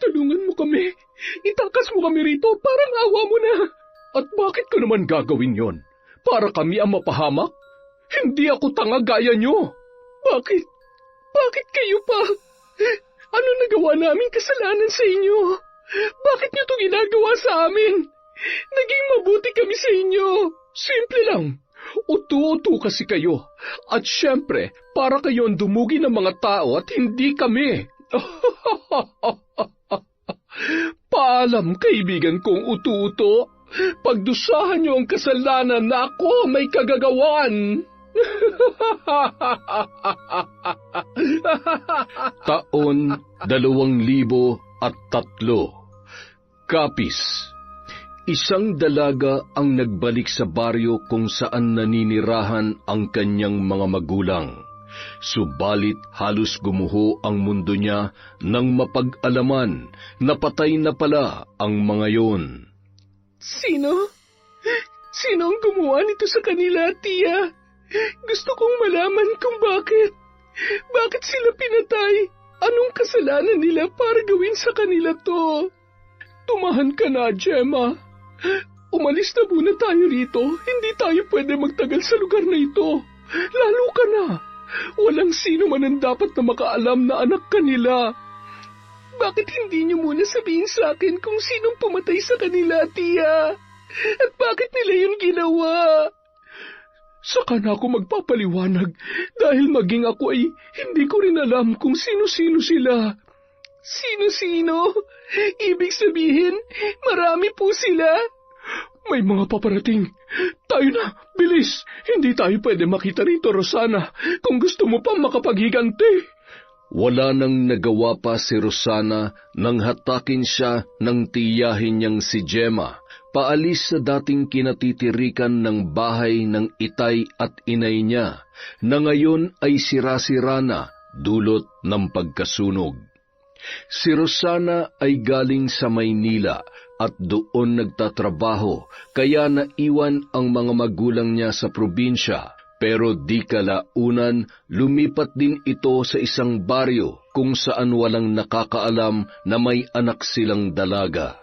Tulungan mo kami. Itakas mo kami rito, parang awa mo na. At bakit ko naman gagawin yon? Para kami ang mapahamak? Hindi ako tanga gaya nyo. Bakit? Bakit kayo pa? Ano nagawa namin kasalanan sa inyo? Bakit nyo ito ginagawa sa amin? Naging mabuti kami sa inyo. Simple lang. Utu-utu kasi kayo. At syempre, para kayo ang dumugi ng mga tao at hindi kami. Paalam, kaibigan kong utu-utu. Pagdusahan niyo ang kasalanan na ako may kagagawan. Taon 2003. Kapis. Isang dalaga ang nagbalik sa baryo kung saan naninirahan ang kanyang mga magulang. Subalit halos gumuho ang mundo niya nang mapag-alaman na patay na pala ang mga yon. Sino? Sino ang gumawa nito sa kanila, tiya? Gusto kong malaman kung bakit. Bakit sila pinatay? Anong kasalanan nila para gawin sa kanila to? Tumahan ka na, Gemma. Umalis na muna tayo rito. Hindi tayo pwede magtagal sa lugar na ito. Lalo ka na. Walang sino man ang dapat na makaalam na anak ka nila. Bakit hindi niyo muna sabihin sa akin kung sinong pumatay sa kanila, tiya? At bakit nila yun ginawa? Saka na ako magpapaliwanag dahil maging ako ay hindi ko rin alam kung sino-sino sila. Sino-sino? Ibig sabihin, marami po sila? May mga paparating. Tayo na, bilis. Hindi tayo pwede makita rito, Rosana, kung gusto mo pang makapaghiganti. Wala nang nagawa pa si Rosana nang hatakin siya ng tiyahin niyang si Gemma, paalis sa dating kinatitirikan ng bahay ng itay at inay niya, na ngayon ay sira-sira na dulot ng pagkasunog. Si Rosana ay galing sa Maynila at doon nagtatrabaho, kaya naiwan ang mga magulang niya sa probinsya. Pero di kalaunan, lumipat din ito sa isang baryo kung saan walang nakakaalam na may anak silang dalaga.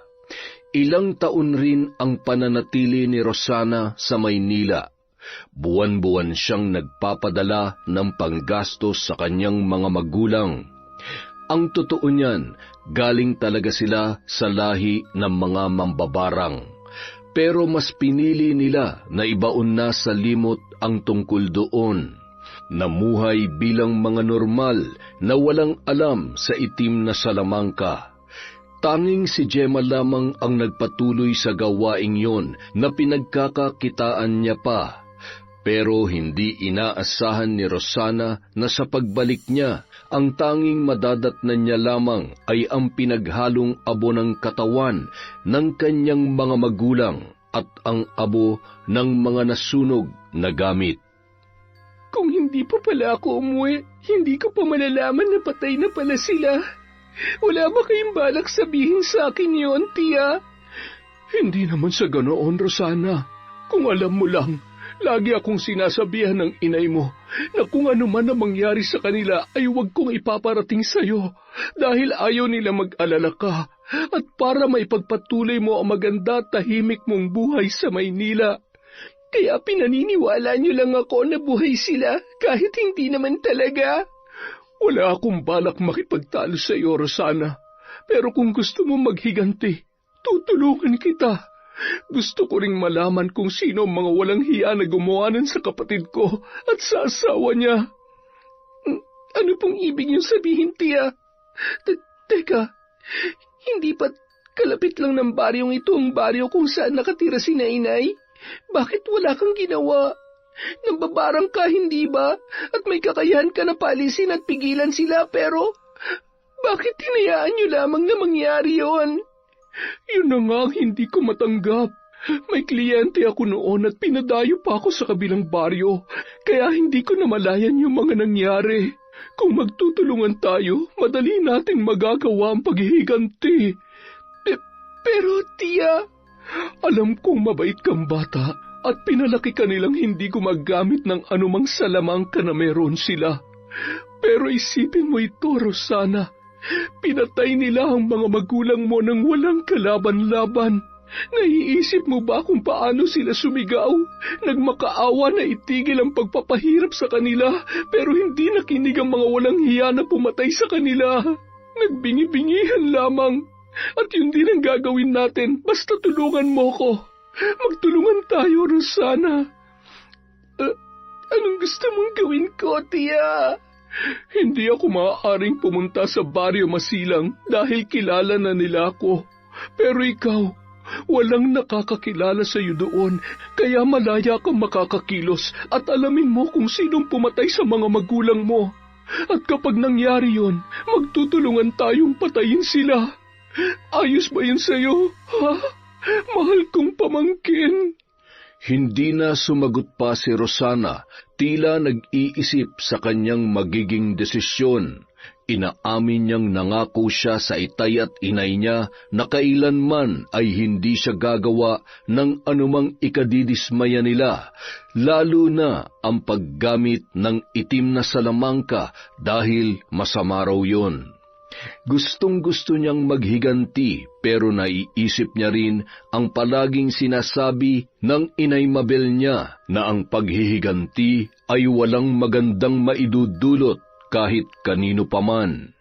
Ilang taon rin ang pananatili ni Rosana sa Maynila. Buwan-buwan siyang nagpapadala ng panggastos sa kanyang mga magulang. Ang totoo niyan, galing talaga sila sa lahi ng mga mambabarang. Pero mas pinili nila na ibaon na sa limot ang tungkol doon. Namuhay bilang mga normal na walang alam sa itim na salamangka. Tanging si Gemma lamang ang nagpatuloy sa gawaing yon na pinagkakakitaan niya pa. Pero hindi inaasahan ni Rosana na sa pagbalik niya, ang tanging madadatnan niya lamang ay ang pinaghalong abo ng katawan ng kanyang mga magulang at ang abo ng mga nasunog na gamit. Kung hindi pa pala ako umuwi, hindi ko pa malalaman na patay na pala sila. Wala ba kayong balak sabihin sa akin yon, tiya? Hindi naman sa ganoon, Rosana. Kung alam mo lang, lagi akong sinasabihan ng inay mo na kung ano man ang mangyari sa kanila ay huwag kong ipaparating sa'yo dahil ayaw nila mag-alala ka at para maipagpatuloy mo ang maganda tahimik mong buhay sa Maynila. Kaya pinaniniwala niyo lang ako na buhay sila kahit hindi naman talaga. Wala akong balak makipagtalo sa iyo, Rosana. Pero kung gusto mo maghiganti, tutulungan kita. Gusto ko ring malaman kung sino ang mga walang hiya na gumawanan sa kapatid ko at sa asawa niya. Ano pong ibig niyong sabihin, tiya? Teka, hindi pa kalapit lang ng baryong ito ang baryo kung saan nakatira si Nainay? Bakit wala kang ginawa? Nambabarang ka, hindi ba? At may kakayahan ka na palisin at pigilan sila, pero bakit hinayaan niyo lamang na mangyari yon? Yun na nga ang hindi ko matanggap. May kliyente ako noon at pinadayo pa ako sa kabilang baryo, kaya hindi ko namalayan yung mga nangyari. Kung magtutulungan tayo, madali nating magagawa ang paghihiganti. Pero, tiya, alam kong mabait kang bata at pinalaki ka nilang hindi gumagamit ng anumang salamangka na meron sila. Pero isipin mo ito, Rosana. Pinatay nila ang mga magulang mo nang walang kalaban-laban. Naiisip mo ba kung paano sila sumigaw? Nagmakaawa na itigil ang pagpapahirap sa kanila, pero hindi nakinig ang mga walang hiya na pumatay sa kanila. Nagbingi-bingihan lamang. At yun din ang gagawin natin, basta tulungan mo ko. Magtulungan tayo, Rosana. Anong gusto mong gawin ko, tiya? Hindi ako maaaring pumunta sa Baryo Masilang dahil kilala na nila ako. Pero ikaw, walang nakakakilala sa iyo doon, kaya malaya kang makakakilos at alamin mo kung sinong pumatay sa mga magulang mo. At kapag nangyari yon, magtutulungan tayong patayin sila. Ayos ba yun sa'yo, ha? Mahal kong pamangkin. Hindi na sumagot pa si Rosana, tila nag-iisip sa kanyang magiging desisyon. Inaamin niyang nangako siya sa itay at inay niya na kailanman ay hindi siya gagawa ng anumang ikadidismaya nila, lalo na ang paggamit ng itim na salamangka dahil masama raw yun. Gustong-gusto niyang maghiganti pero naiisip niya rin ang palaging sinasabi ng Inay Mabel niya na ang paghihiganti ay walang magandang maidudulot kahit kanino paman.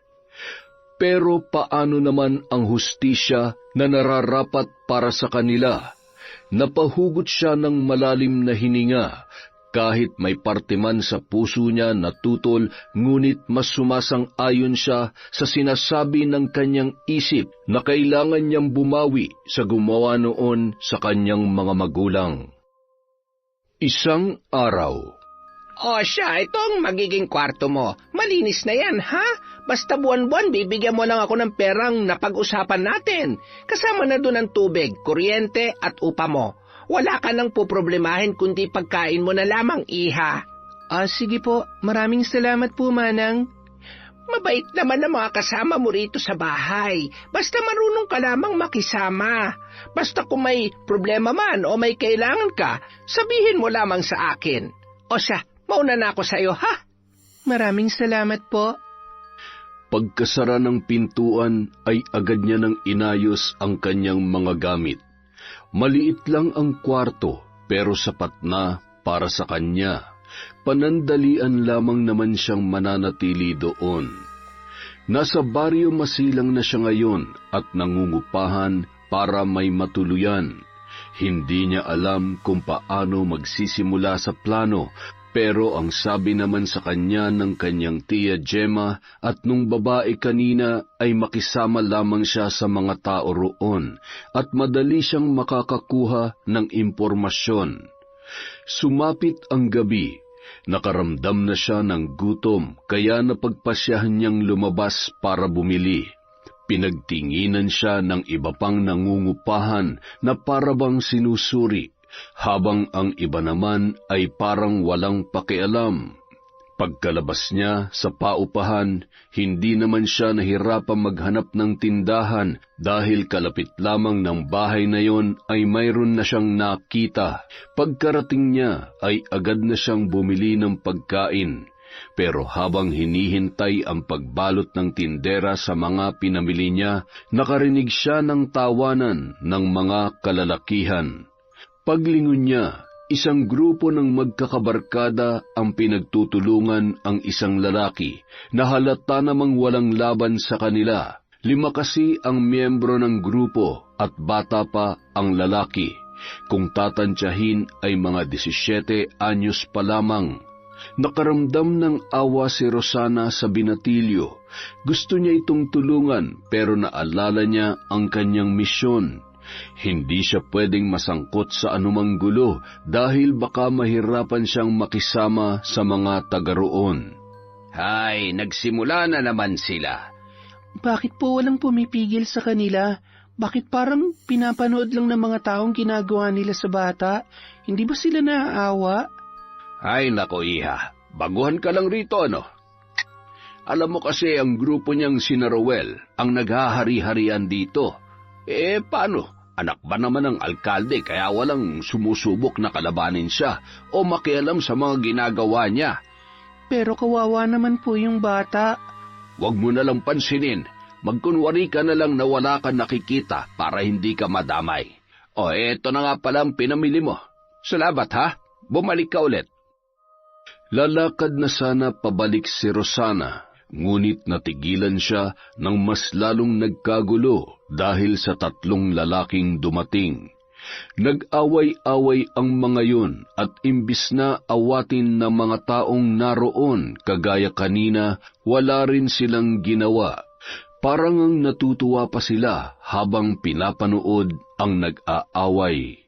Pero paano naman ang hustisya na nararapat para sa kanila? Napahugot siya ng malalim na hininga. Kahit may parte man sa puso niya na tutol, ngunit mas sumasang-ayon siya sa sinasabi ng kanyang isip na kailangan niyang bumawi sa gumawa noon sa kanyang mga magulang. Isang araw. O siya, itong magiging kwarto mo. Malinis na yan, ha? Basta buwan-buwan, bibigyan mo lang ako ng perang napag-usapan natin. Kasama na doon ang tubig, kuryente at upa mo. Wala ka nang poproblemahin kundi pagkain mo na lamang, iha. Sige po. Maraming salamat po, Manang. Mabait naman ang mga kasama mo rito sa bahay. Basta marunong ka lamang makisama. Basta kung may problema man o may kailangan ka, sabihin mo lamang sa akin. O siya, mauna na ako sa iyo, ha? Maraming salamat po. Pagkasara ng pintuan ay agad niya nang inayos ang kanyang mga gamit. Maliit lang ang kwarto pero sapat na para sa kanya. Panandalian lamang naman siyang mananatili doon. Nasa Baryo Masilang na siya ngayon at nangungupahan para may matuluyan. Hindi niya alam kung paano magsisimula sa plano, pero ang sabi naman sa kanya ng kanyang tiya Gemma at nung babae kanina ay makisama lamang siya sa mga tao roon at madali siyang makakakuha ng impormasyon. Sumapit ang gabi, nakaramdam na siya ng gutom kaya napagpasyahan niyang lumabas para bumili. Pinagtinginan siya ng iba pang nangungupahan na parabang sinusuri, habang ang iba naman ay parang walang pakialam. Pagkalabas niya sa paupahan, hindi naman siya nahirapang maghanap ng tindahan dahil kalapit lamang ng bahay na yon ay mayroon na siyang nakita. Pagkarating niya ay agad na siyang bumili ng pagkain. Pero habang hinihintay ang pagbalot ng tindera sa mga pinamili niya, nakarinig siya ng tawanan ng mga kalalakihan. Paglingon niya, isang grupo ng magkakabarkada ang pinagtutulungan ang isang lalaki na halata namang walang laban sa kanila. 5 kasi ang miyembro ng grupo at bata pa ang lalaki. Kung tatantyahin ay mga 17 anyos pa lamang. Nakaramdam ng awa si Rosana sa binatilyo. Gusto niya itong tulungan pero naalala niya ang kanyang misyon. Hindi siya pwedeng masangkot sa anumang gulo dahil baka mahirapan siyang makisama sa mga taga roon. Hay, nagsimula na naman sila. Bakit po walang pumipigil sa kanila? Bakit parang pinapanood lang ng mga taong ginagawa nila sa bata? Hindi ba sila naaawa? Ay nako iha, baguhan ka lang rito ano? Alam mo kasi ang grupo niyang sina Rowel ang naghahari-harian dito. Paano? Anak ba naman ng alkalde kaya walang sumusubok na kalabanin siya o makialam sa mga ginagawa niya? Pero kawawa naman po yung bata. Huwag mo na lang pansinin. Magkunwari ka na lang na wala ka nakikita para hindi ka madamay. O, eto na nga pala ang pinamili mo. Salamat ha, bumalik ka ulit. Lalakad na sana pabalik si Rosana, ngunit natigilan siya nang mas lalong nagkagulo dahil sa 3 lalaking dumating. Nag-away-away ang mga yun at imbis na awatin ng mga taong naroon kagaya kanina, wala rin silang ginawa. Parang ang natutuwa pa sila habang pinapanood ang nag-aaway.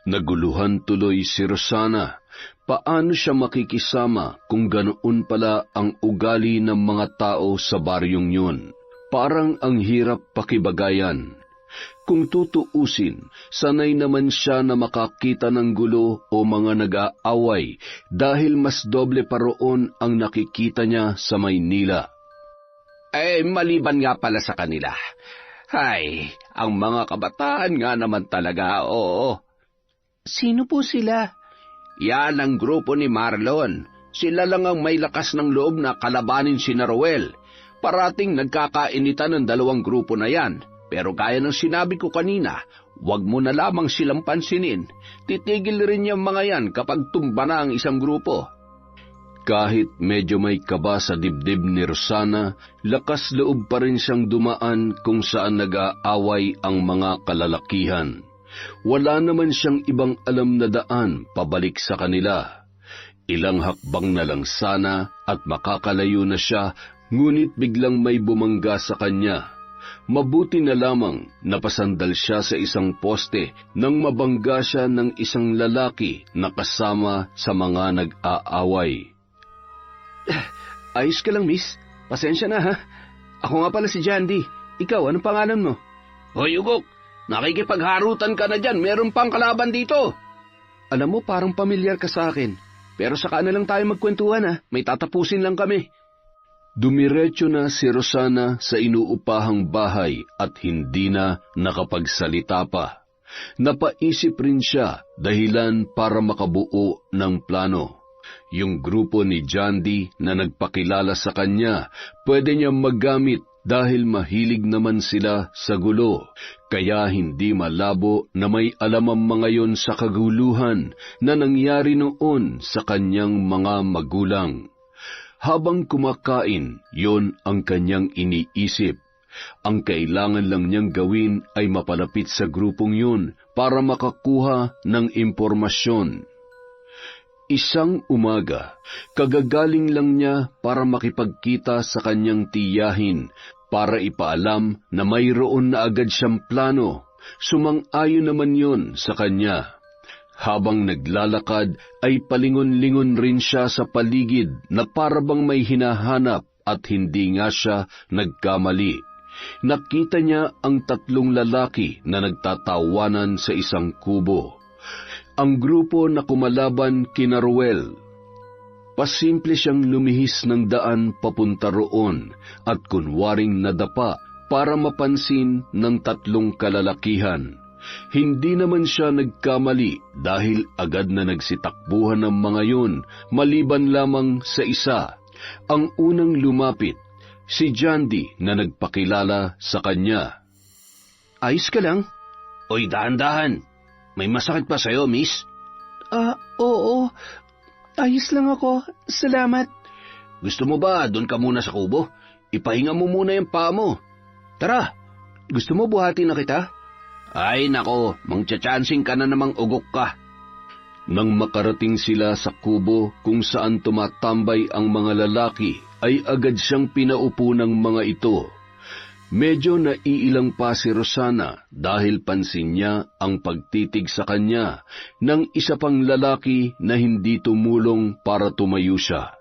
Naguluhan tuloy si Rosana. Paano siya makikisama kung ganoon pala ang ugali ng mga tao sa baryong yun? Parang ang hirap pakibagayan. Kung tutuusin, sanay naman siya na makakita ng gulo o mga nag-aaway dahil mas doble pa roon ang nakikita niya sa Maynila. Maliban nga pala sa kanila. Ang mga kabataan nga naman talaga, oo. Sino po sila? Yan ang grupo ni Marlon. Sila lang ang may lakas ng loob na kalabanin si Roel. Parating nagkakainitan ng 2 grupo na yan. Pero gaya ng sinabi ko kanina, huwag mo na lamang silang pansinin. Titigil rin yung mga yan kapag tumba na ang isang grupo. Kahit medyo may kaba sa dibdib ni Rosana, lakas loob pa rin siyang dumaan kung saan nag-aaway ang mga kalalakihan. Wala naman siyang ibang alam na daan pabalik sa kanila. Ilang hakbang na lang sana at makakalayo na siya, ngunit biglang may bumangga sa kanya. Mabuti na lamang napasandal siya sa isang poste nang mabangga siya ng isang lalaki na kasama sa mga nag-aaway. Ayos ka lang, miss. Pasensya na, ha? Ako nga pala si Jandy. Ikaw, anong pangalan mo? Hoy, Ugok! Nakikipagharutan ka na dyan, meron pang kalaban dito. Alam mo, parang pamilyar ka sa akin. Pero saka na lang tayo magkwentuhan, ha? May tatapusin lang kami. Dumiretso na si Rosana sa inuupahang bahay at hindi na nakapagsalita pa. Napaisip rin siya dahilan para makabuo ng plano. Yung grupo ni Jandy na nagpakilala sa kanya, pwede niyang magamit dahil mahilig naman sila sa gulo, kaya hindi malabo na may alam ang mga yon sa kaguluhan na nangyari noon sa kanyang mga magulang. Habang kumakain, yon ang kanyang iniisip. Ang kailangan lang niyang gawin ay mapalapit sa grupong yun para makakuha ng impormasyon. Isang umaga, kagagaling lang niya para makipagkita sa kanyang tiyahin para ipaalam na mayroon na agad siyang plano. Sumang-ayon naman yon sa kanya. Habang naglalakad ay palingon-lingon rin siya sa paligid na parabang may hinahanap at hindi nga siya nagkamali. Nakita niya ang 3 lalaki na nagtatawanan sa isang kubo. Ang grupo na kumalaban kina Roel. Pasimple siyang lumihis ng daan papunta roon at kunwaring nadapa para mapansin ng 3 kalalakihan. Hindi naman siya nagkamali dahil agad na nagsitakbuhan ng mga yun maliban lamang sa isa. Ang unang lumapit, si Jandy na nagpakilala sa kanya. Ayos ka lang? Oy, dahan-dahan. May masakit pa sa'yo, miss? Oo. Ayos lang ako. Salamat. Gusto mo ba doon ka muna sa kubo? Ipahinga mo muna yung paa mo. Tara, gusto mo buhatin na kita? Ay nako, mangtsachansing ka na namang ugok ka. Nang makarating sila sa kubo kung saan tumatambay ang mga lalaki, ay agad siyang pinaupo ng mga ito. Medyo naiilang pa si Rosana dahil pansin niya ang pagtitig sa kanya ng isa pang lalaki na hindi tumulong para tumayo siya.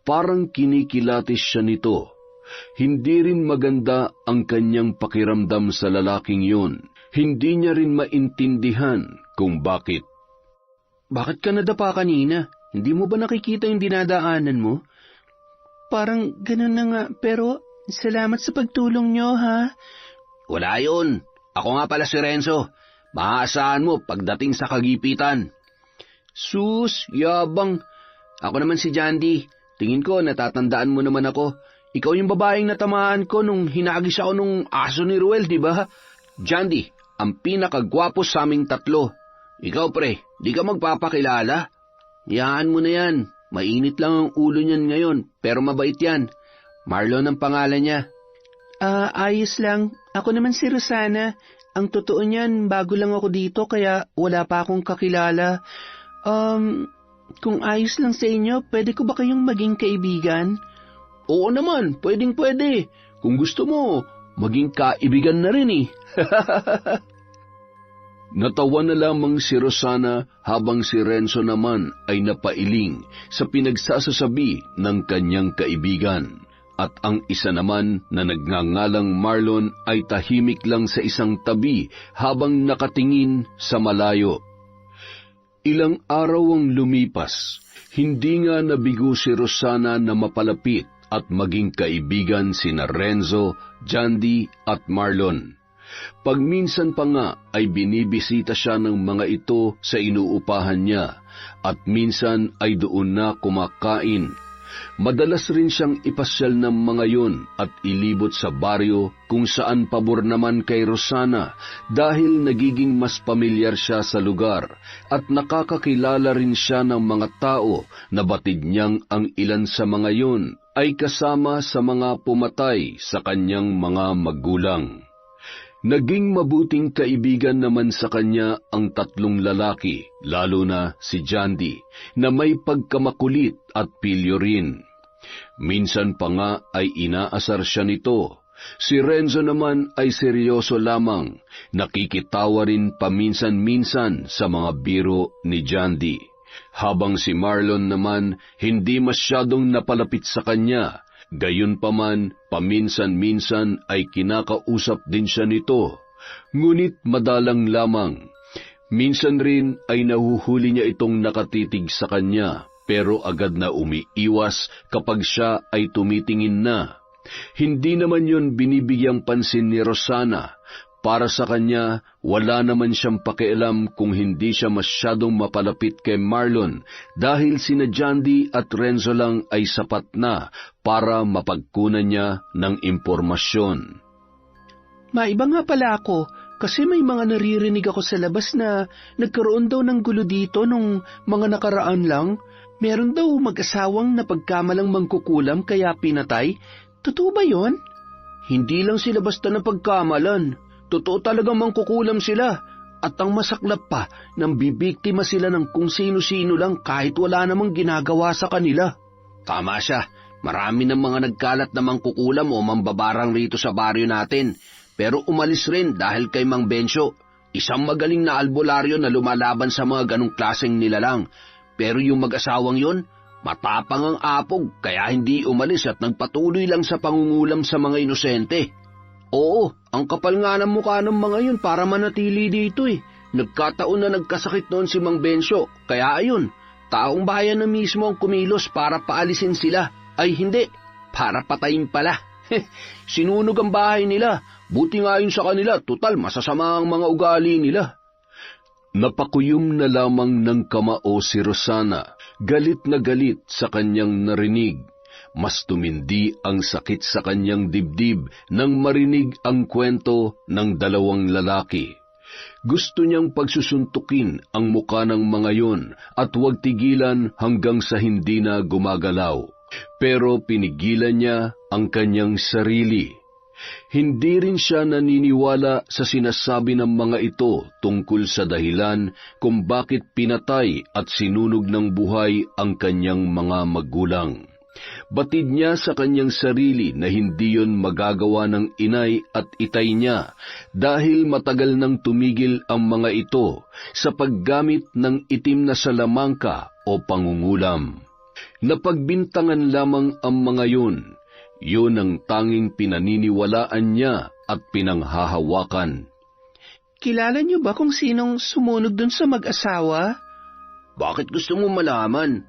Parang kinikilatis siya nito. Hindi rin maganda ang kanyang pakiramdam sa lalaking yun. Hindi niya rin maintindihan kung bakit. Bakit ka nadapa kanina? Hindi mo ba nakikita yung dinadaanan mo? Parang ganun na nga, pero salamat sa pagtulong nyo, ha? Wala yun. Ako nga pala si Renzo. Maaasahan mo pagdating sa kagipitan. Sus, yabang. Ako naman si Jandy. Tingin ko natatandaan mo naman ako. ikaw yung babaeng natamaan ko nung hinagis ako nung aso ni Ruel, di ba? Jandy, ang pinakagwapo sa aming tatlo. Ikaw pre, di ka magpapakilala? Yaan mo na yan. Mainit lang ang ulo niyan ngayon, pero mabait yan. Marlon ang pangalan niya. Ayos lang. Ako naman si Rosana. Ang totoo niyan, bago lang ako dito kaya wala pa akong kakilala. Kung ayos lang sa inyo, pwede ko ba kayong maging kaibigan? Oo naman, pwedeng-pwede. Kung gusto mo, maging kaibigan na rin eh. Natawa na lamang si Rosana habang si Renzo naman ay napailing sa pinagsasasabi ng kanyang kaibigan. At ang isa naman na nagngangalang Marlon ay tahimik lang sa isang tabi habang nakatingin sa malayo. Ilang araw ang lumipas, hindi nga nabigo si Rosana na mapalapit at maging kaibigan sina Renzo, Jandy at Marlon. Pagminsan pa nga ay binibisita siya ng mga ito sa inuupahan niya at minsan ay doon na kumakain. Madalas rin siyang ipasyal ng mga yun at ilibot sa baryo kung saan pabor naman kay Rosana dahil nagiging mas pamilyar siya sa lugar at nakakakilala rin siya ng mga tao na batid niyang ang ilan sa mga yun ay kasama sa mga pumatay sa kanyang mga magulang. Naging mabuting kaibigan naman sa kanya ang tatlong lalaki, lalo na si Jandy, na may pagkamakulit at pilyo rin. Minsan pa nga ay inaasar siya nito. Si Renzo naman ay seryoso lamang, nakikitawa rin paminsan-minsan sa mga biro ni Jandy. Habang si Marlon naman hindi masyadong napalapit sa kanya, gayunpaman, paminsan-minsan ay kinakausap din siya nito, ngunit madalang lamang. Minsan rin ay nahuhuli niya itong nakatitig sa kanya, pero agad na umiiwas kapag siya ay tumitingin na. Hindi naman yun binibigyang pansin ni Rosana. Para sa kanya, wala naman siyang pakialam kung hindi siya masyadong mapalapit kay Marlon dahil sina Jandy at Renzo lang ay sapat na para mapagkunan niya ng impormasyon. Maiba nga pala ako kasi may mga naririnig ako sa labas na nagkaroon daw ng gulo dito nung mga nakaraan lang. Meron daw mag-asawang napagkamalang mangkukulam kaya pinatay. Totoo ba yon? Hindi lang sila basta napagkamalan. Totoo talagang mangkukulam sila. At ang masaklap pa, nang bibiktima sila ng kung sino-sino lang kahit wala namang ginagawa sa kanila. Tama siya. Marami ng mga nagkalat na mangkukulam o mambabarang rito sa baryo natin. Pero umalis rin dahil kay Mang Bencio. Isang magaling na albularyo na lumalaban sa mga ganong klaseng nilalang. Pero yung mag-asawang yun, matapang ang apog kaya hindi umalis at nagpatuloy lang sa pangungulam sa mga inosente. Oo, ang kapal nga ng mukha ng mga yun para manatili dito eh. Nagkataon na nagkasakit noon si Mang Bencio, kaya ayun, taong bayan na mismo ang kumilos para paalisin sila. Ay hindi, para patayin pala. Sinunog ang bahay nila, buti nga yun sa kanila, tutal masasama ang mga ugali nila. Napakuyom na lamang ng kamao si Rosana, galit na galit sa kanyang narinig. Mas tumindi ang sakit sa kanyang dibdib nang marinig ang kwento ng dalawang lalaki. Gusto niyang pagsusuntukin ang muka ng mga yon at huwag tigilan hanggang sa hindi na gumagalaw. Pero pinigilan niya ang kanyang sarili. Hindi rin siya naniniwala sa sinasabi ng mga ito tungkol sa dahilan kung bakit pinatay at sinunog ng buhay ang kanyang mga magulang. Batid niya sa kanyang sarili na hindi yon magagawa ng inay at itay niya dahil matagal nang tumigil ang mga ito sa paggamit ng itim na salamangka o pangungulam. Napagbintangan lamang ang mga yun ang tanging pinaniniwalaan niya at pinanghahawakan. Kilala niyo ba kung sinong sumunog dun sa mag-asawa? Bakit gusto mo malaman?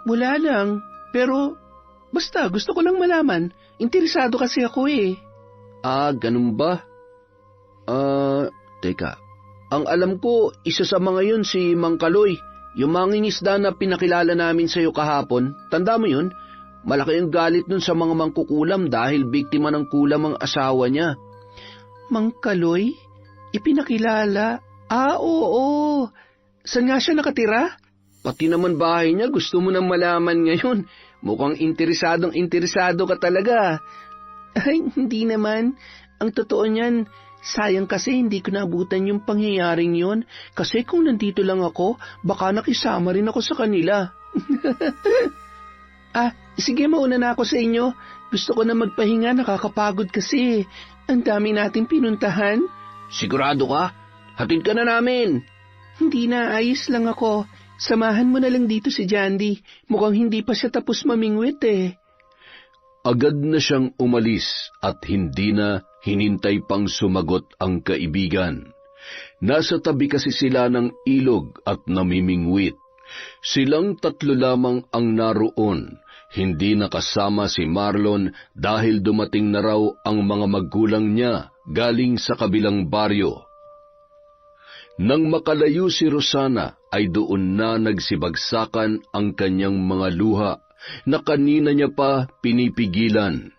Wala lang. Pero, basta gusto ko lang malaman. Interesado kasi ako eh. Ganun ba? Teka. Ang alam ko, isa sa mga yun si Mang Kaloy. Yung mangingisda na pinakilala namin sa'yo kahapon. Tanda mo yun? Malaki ang galit nun sa mga mangkukulam dahil biktima ng kulam ang asawa niya. Mang Kaloy? Ipinakilala? Ah, oo. Saan nga siya nakatira? Pati naman bahay niya gusto mo nang malaman ngayon. Mukhang interesado ka talaga. Ay, hindi naman. Ang totoo niyan, sayang kasi hindi ko naabutan yung pangyayaring yon. Kasi kung nandito lang ako, baka nakisama rin ako sa kanila. Sige, mauna na ako sa inyo. Gusto ko na magpahinga, nakakapagod kasi. Ang dami nating pinuntahan. Sigurado ka? Hatid ka na namin. Hindi na, ayos lang ako. Samahan mo na lang dito si Jandy. Mukhang hindi pa siya tapos mamingwit eh. Agad na siyang umalis at hindi na hinintay pang sumagot ang kaibigan. Nasa tabi kasi sila ng ilog at namimingwit. Silang tatlo lamang ang naroon. Hindi nakasama si Marlon dahil dumating na raw ang mga magulang niya galing sa kabilang baryo. Nang makalayo si Rosana ay doon na nagsibagsakan ang kanyang mga luha na kanina niya pa pinipigilan.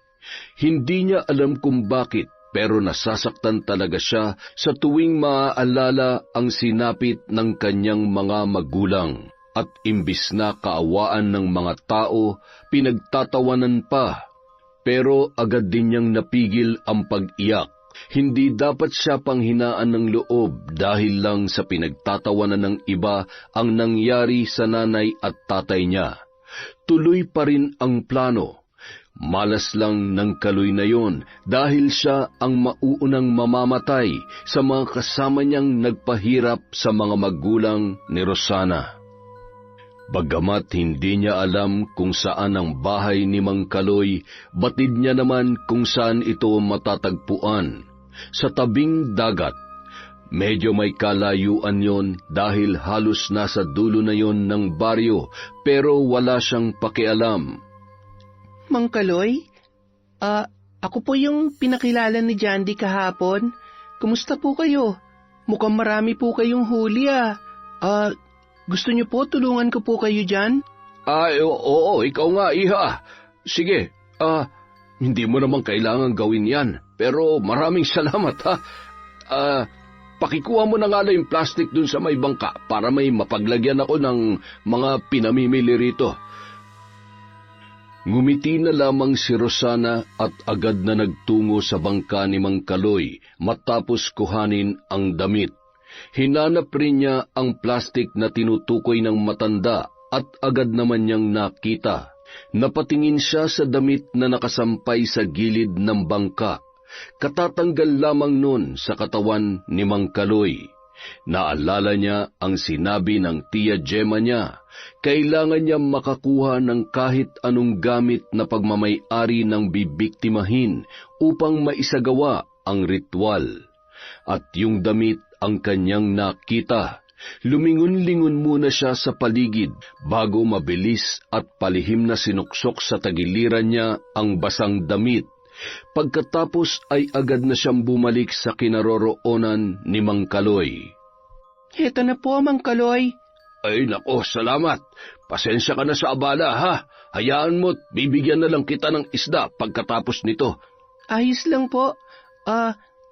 Hindi niya alam kung bakit pero nasasaktan talaga siya sa tuwing maaalala ang sinapit ng kanyang mga magulang. At imbis na kaawaan ng mga tao, pinagtatawanan pa. Pero agad din niyang napigil ang pag-iyak. Hindi dapat siya panghinaan ng loob dahil lang sa pinagtatawanan ng iba ang nangyari sa nanay at tatay niya. Tuloy pa rin ang plano. Malas lang ng Kaloy na yon dahil siya ang mauunang mamamatay sa mga kasama niyang nagpahirap sa mga magulang ni Rosana. Bagamat hindi niya alam kung saan ang bahay ni Mang Kaloy, batid niya naman kung saan ito matatagpuan. Sa tabing dagat. Medyo may kalayuan yon dahil halos nasa dulo na yon ng baryo pero wala siyang pakialam. Mang Kaloy? Ako po yung pinakilala ni Jandy kahapon. Kumusta po kayo? Mukhang marami po kayong huli Gusto niyo po tulungan ko po kayo dyan? Oo, ikaw nga, iha. Sige, hindi mo naman kailangan gawin yan. Pero maraming salamat, ha. Pakikuha mo na nga lang yung plastic dun sa may bangka para may mapaglagyan ako ng mga pinamimili rito. Ngumiti na lamang si Rosana at agad na nagtungo sa bangka ni Mang Kaloy matapos kuhanin ang damit. Hinanap rin niya ang plastik na tinutukoy ng matanda at agad naman niyang nakita. Napatingin siya sa damit na nakasampay sa gilid ng bangka. Katatanggal lamang nun sa katawan ni Mang Kaloy. Naalala niya ang sinabi ng Tia Gemma niya. Kailangan niya makakuha ng kahit anong gamit na pagmamay-ari ng bibiktimahin upang maisagawa ang ritual. At yung damit ang kanyang nakita. Lumingon-lingon muna siya sa paligid bago mabilis at palihim na sinuksok sa tagiliran niya ang basang damit. Pagkatapos ay agad na siyang bumalik sa kinaroroonan ni Mang Kaloy. Heto na po, Mang Kaloy. Ay nako, salamat. Pasensya ka na sa abala, ha. Hayaan mo't bibigyan na lang kita ng isda pagkatapos nito. Ayos lang po.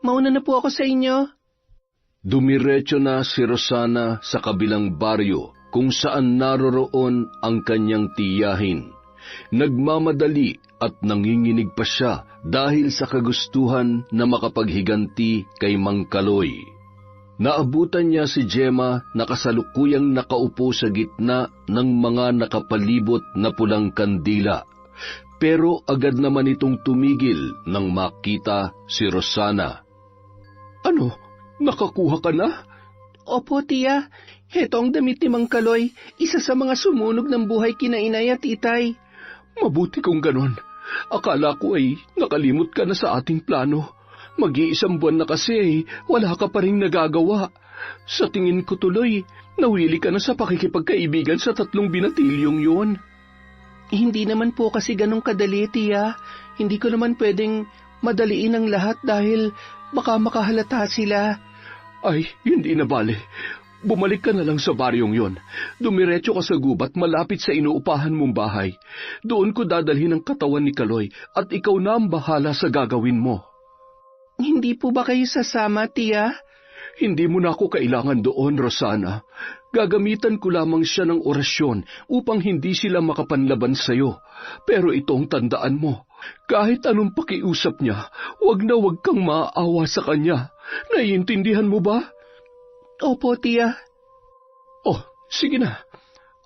Mauna na po ako sa inyo. Dumiretso na si Rosana sa kabilang baryo kung saan naroroon ang kanyang tiyahin. Nagmamadali at nanginginig pa siya dahil sa kagustuhan na makapaghiganti kay Mang Kaloy. Naabutan niya si Gemma na kasalukuyang nakaupo sa gitna ng mga nakapalibot na pulang kandila. Pero agad naman itong tumigil nang makita si Rosana. Ano? Nakakuha ka na? Opo, tiya. Heto ang damit ni Mang Kaloy, isa sa mga sumunog ng buhay kina inay at itay. Mabuti kung ganon. Akala ko ay nakalimot ka na sa ating plano. Mag-iisang buwan na kasi, wala ka pa rin nagagawa. Sa tingin ko tuloy, nawili ka na sa pakikipagkaibigan sa 3 binatilyong yon. Hindi naman po kasi ganong kadali, tiya. Hindi ko naman pwedeng madaliin ang lahat dahil baka makahalata sila. Ay, hindi na bale. Bumalik ka na lang sa baryong yon. Dumiretso ka sa gubat malapit sa inuupahan mong bahay. Doon ko dadalhin ang katawan ni Kaloy at ikaw na ang bahala sa gagawin mo. Hindi po ba kayo sasama, tiya? Hindi mo na ako kailangan doon, Rosana. Gagamitan ko lamang siya ng orasyon upang hindi sila makapanlaban sa'yo. Pero itong tandaan mo, kahit anong pakiusap niya, wag kang maaawa sa kanya. Naiintindihan mo ba? Opo, tiya. Oh, sige na.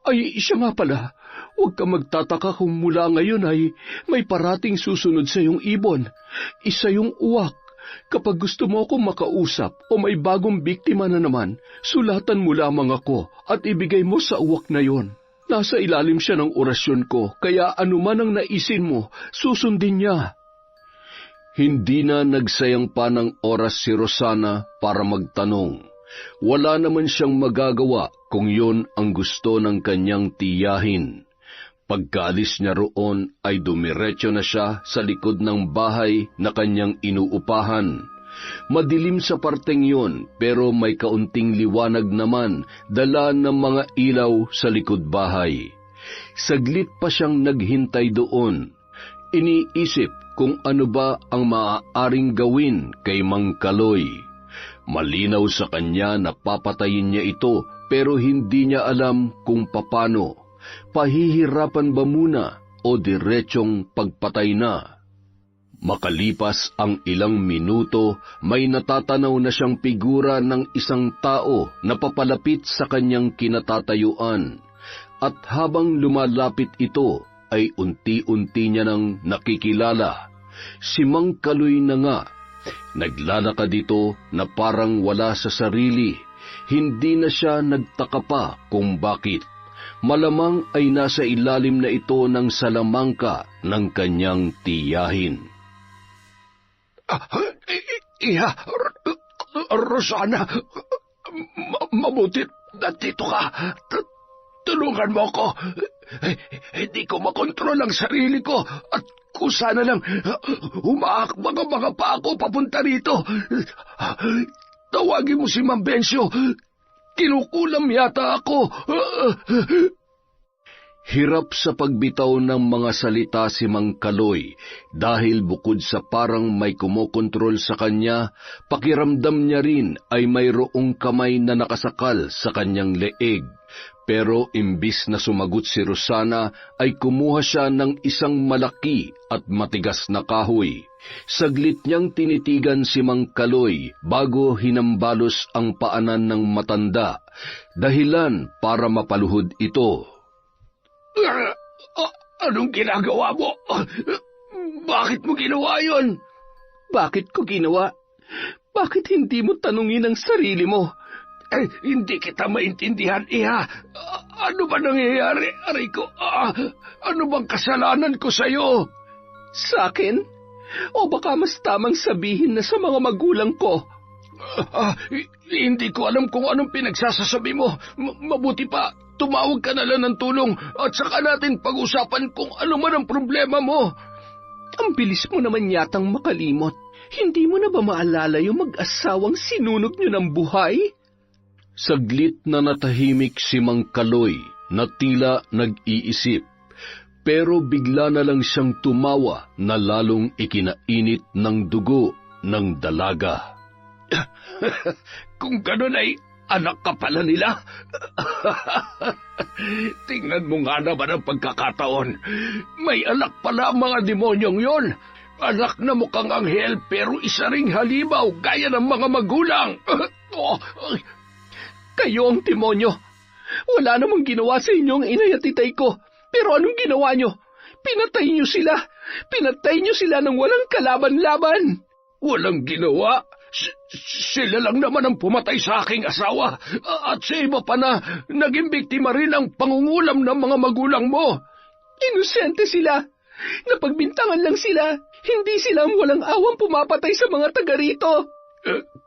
Ay, siya nga pala. Huwag ka magtataka kung mula ngayon ay may parating susunod sa iyong ibon. Isa yung uwak. Kapag gusto mo akong makausap o may bagong biktima na naman, sulatan mo lamang ako at ibigay mo sa uwak na yon. Nasa ilalim siya ng orasyon ko, kaya anuman ang naisin mo, susundin niya. Hindi na nagsayang pa ng oras si Rosana para magtanong. Wala naman siyang magagawa kung yon ang gusto ng kanyang tiyahin. Pagkaalis niya roon ay dumiretso na siya sa likod ng bahay na kanyang inuupahan. Madilim sa parteng yon pero may kaunting liwanag naman dala ng mga ilaw sa likod bahay. Saglit pa siyang naghintay doon. Iniisip kung ano ba ang maaaring gawin kay Mang Kaloy. Malinaw sa kanya na papatayin niya ito pero hindi niya alam kung papano. Pahihirapan ba muna o diretsong pagpatay na? Makalipas ang ilang minuto, may natatanaw na siyang figura ng isang tao na papalapit sa kanyang kinatatayuan. At habang lumalapit ito, ay unti-unti niya nang nakikilala. Si Mang Kaloy na nga. Naglalakad ito na parang wala sa sarili. Hindi na siya nagtaka pa kung bakit. Malamang ay nasa ilalim na ito ng salamangka ng kanyang tiyahin. Rosana, mabuti nandito ka. Tulungan mo ako. Hindi ko makontrol ang sarili ko at kung sana lang humaakbang ang mga paa ko papunta rito. Tawagin mo si Mang Bencio. Kinukulam yata ako. Hirap sa pagbitaw ng mga salita si Mang Kaloy dahil bukod sa parang may kumokontrol sa kanya, pakiramdam niya rin ay mayroong kamay na nakasakal sa kanyang leeg. Pero imbis na sumagot si Rosana, ay kumuha siya ng isang malaki at matigas na kahoy. Saglit niyang tinitigan si Mang Kaloy bago hinambalos ang paanan ng matanda, dahilan para mapaluhod ito. Anong ginagawa mo? Bakit mo ginawa yon? Bakit ko ginawa? Bakit hindi mo tanungin ang sarili mo? Hindi kita maintindihan, Iha. Ano ba nangyayari, aray ko? Ano bang kasalanan ko sa'yo? Sa akin? O baka mas tamang sabihin na sa mga magulang ko? Hindi ko alam kung anong pinagsasasabi mo. Mabuti pa, tumawag ka na lang ng tulong at saka natin pag-usapan kung ano man ang problema mo. Ang bilis mo naman yatang makalimot. Hindi mo na ba maalala yung mag-asawang sinunog nyo ng buhay? Saglit na natahimik si Mang Kaloy na tila nag-iisip, pero bigla na lang siyang tumawa na lalong ikinainit ng dugo ng dalaga. Kung gano'n ay anak ka pala nila. Tingnan mo nga naman ang pagkakataon. May anak pala ang mga demonyong yon. Anak na mukhang anghel pero isa ring halimaw gaya ng mga magulang. Kayo ang demonyo. Wala namang ginawa sa inyo ang inay at itay ko. Pero anong ginawa nyo? Pinatay nyo sila. Pinatay nyo sila nang walang kalaban-laban. Walang ginawa? Sila lang naman ang pumatay sa aking asawa. At sa iba pa na, naging biktima rin ang pangungulam ng mga magulang mo. Inosente sila. Napagbintangan lang sila. Hindi sila ang walang awang pumapatay sa mga taga rito.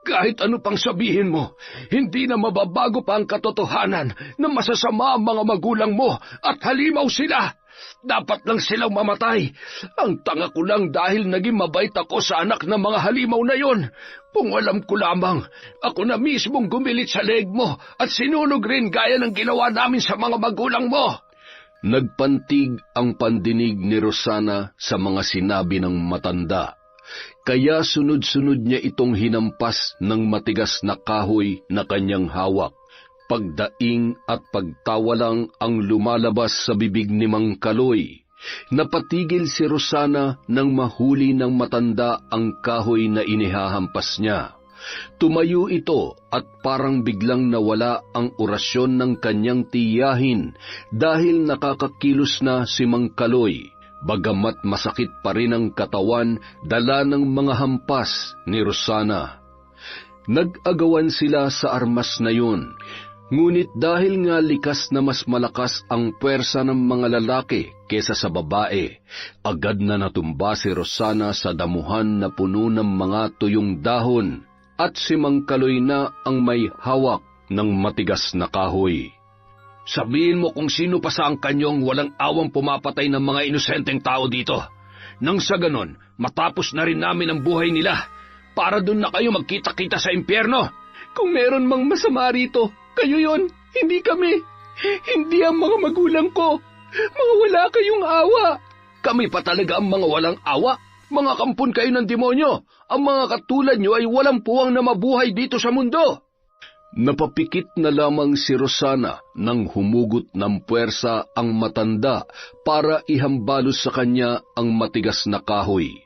Kahit ano pang sabihin mo, hindi na mababago pa ang katotohanan na masasama ang mga magulang mo at halimaw sila. Dapat lang silang mamatay. Ang tanga ko lang dahil naging mabait ako sa anak ng mga halimaw na yon. Kung alam ko lamang, ako na mismong gumilit sa leeg mo at sinunog rin gaya ng ginawa namin sa mga magulang mo. Nagpantig ang pandinig ni Rosana sa mga sinabi ng matanda. Kaya sunod-sunod niya itong hinampas ng matigas na kahoy na kanyang hawak. Pagdaing at pagtawa lang ang lumalabas sa bibig ni Mang Kaloy. Napatigil si Rosana nang mahuli ng matanda ang kahoy na inihahampas niya. Tumayo ito at parang biglang nawala ang orasyon ng kanyang tiyahin dahil nakakakilos na si Mang Kaloy. Bagamat masakit pa rin ang katawan, dala ng mga hampas ni Rosana. Nag-agawan sila sa armas na yun. Ngunit dahil nga likas na mas malakas ang puwersa ng mga lalaki kesa sa babae, agad na natumba si Rosana sa damuhan na puno ng mga tuyong dahon at si Mang Kaloy na ang may hawak ng matigas na kahoy. Sabihin mo kung sino pa sa ang kanyong walang awang pumapatay ng mga inosenteng tao dito. Nang sa ganon, matapos na rin namin ang buhay nila para doon na kayo magkita-kita sa impyerno. Kung meron mang masama rito, kayo yon, hindi kami. Hindi ang mga magulang ko. Mga wala kayong awa. Kami pa talaga ang mga walang awa. Mga kampon kayo ng demonyo. Ang mga katulad nyo ay walang puwang na mabuhay dito sa mundo. Napapikit na lamang si Rosana nang humugot ng puwersa ang matanda para ihambalos sa kanya ang matigas na kahoy.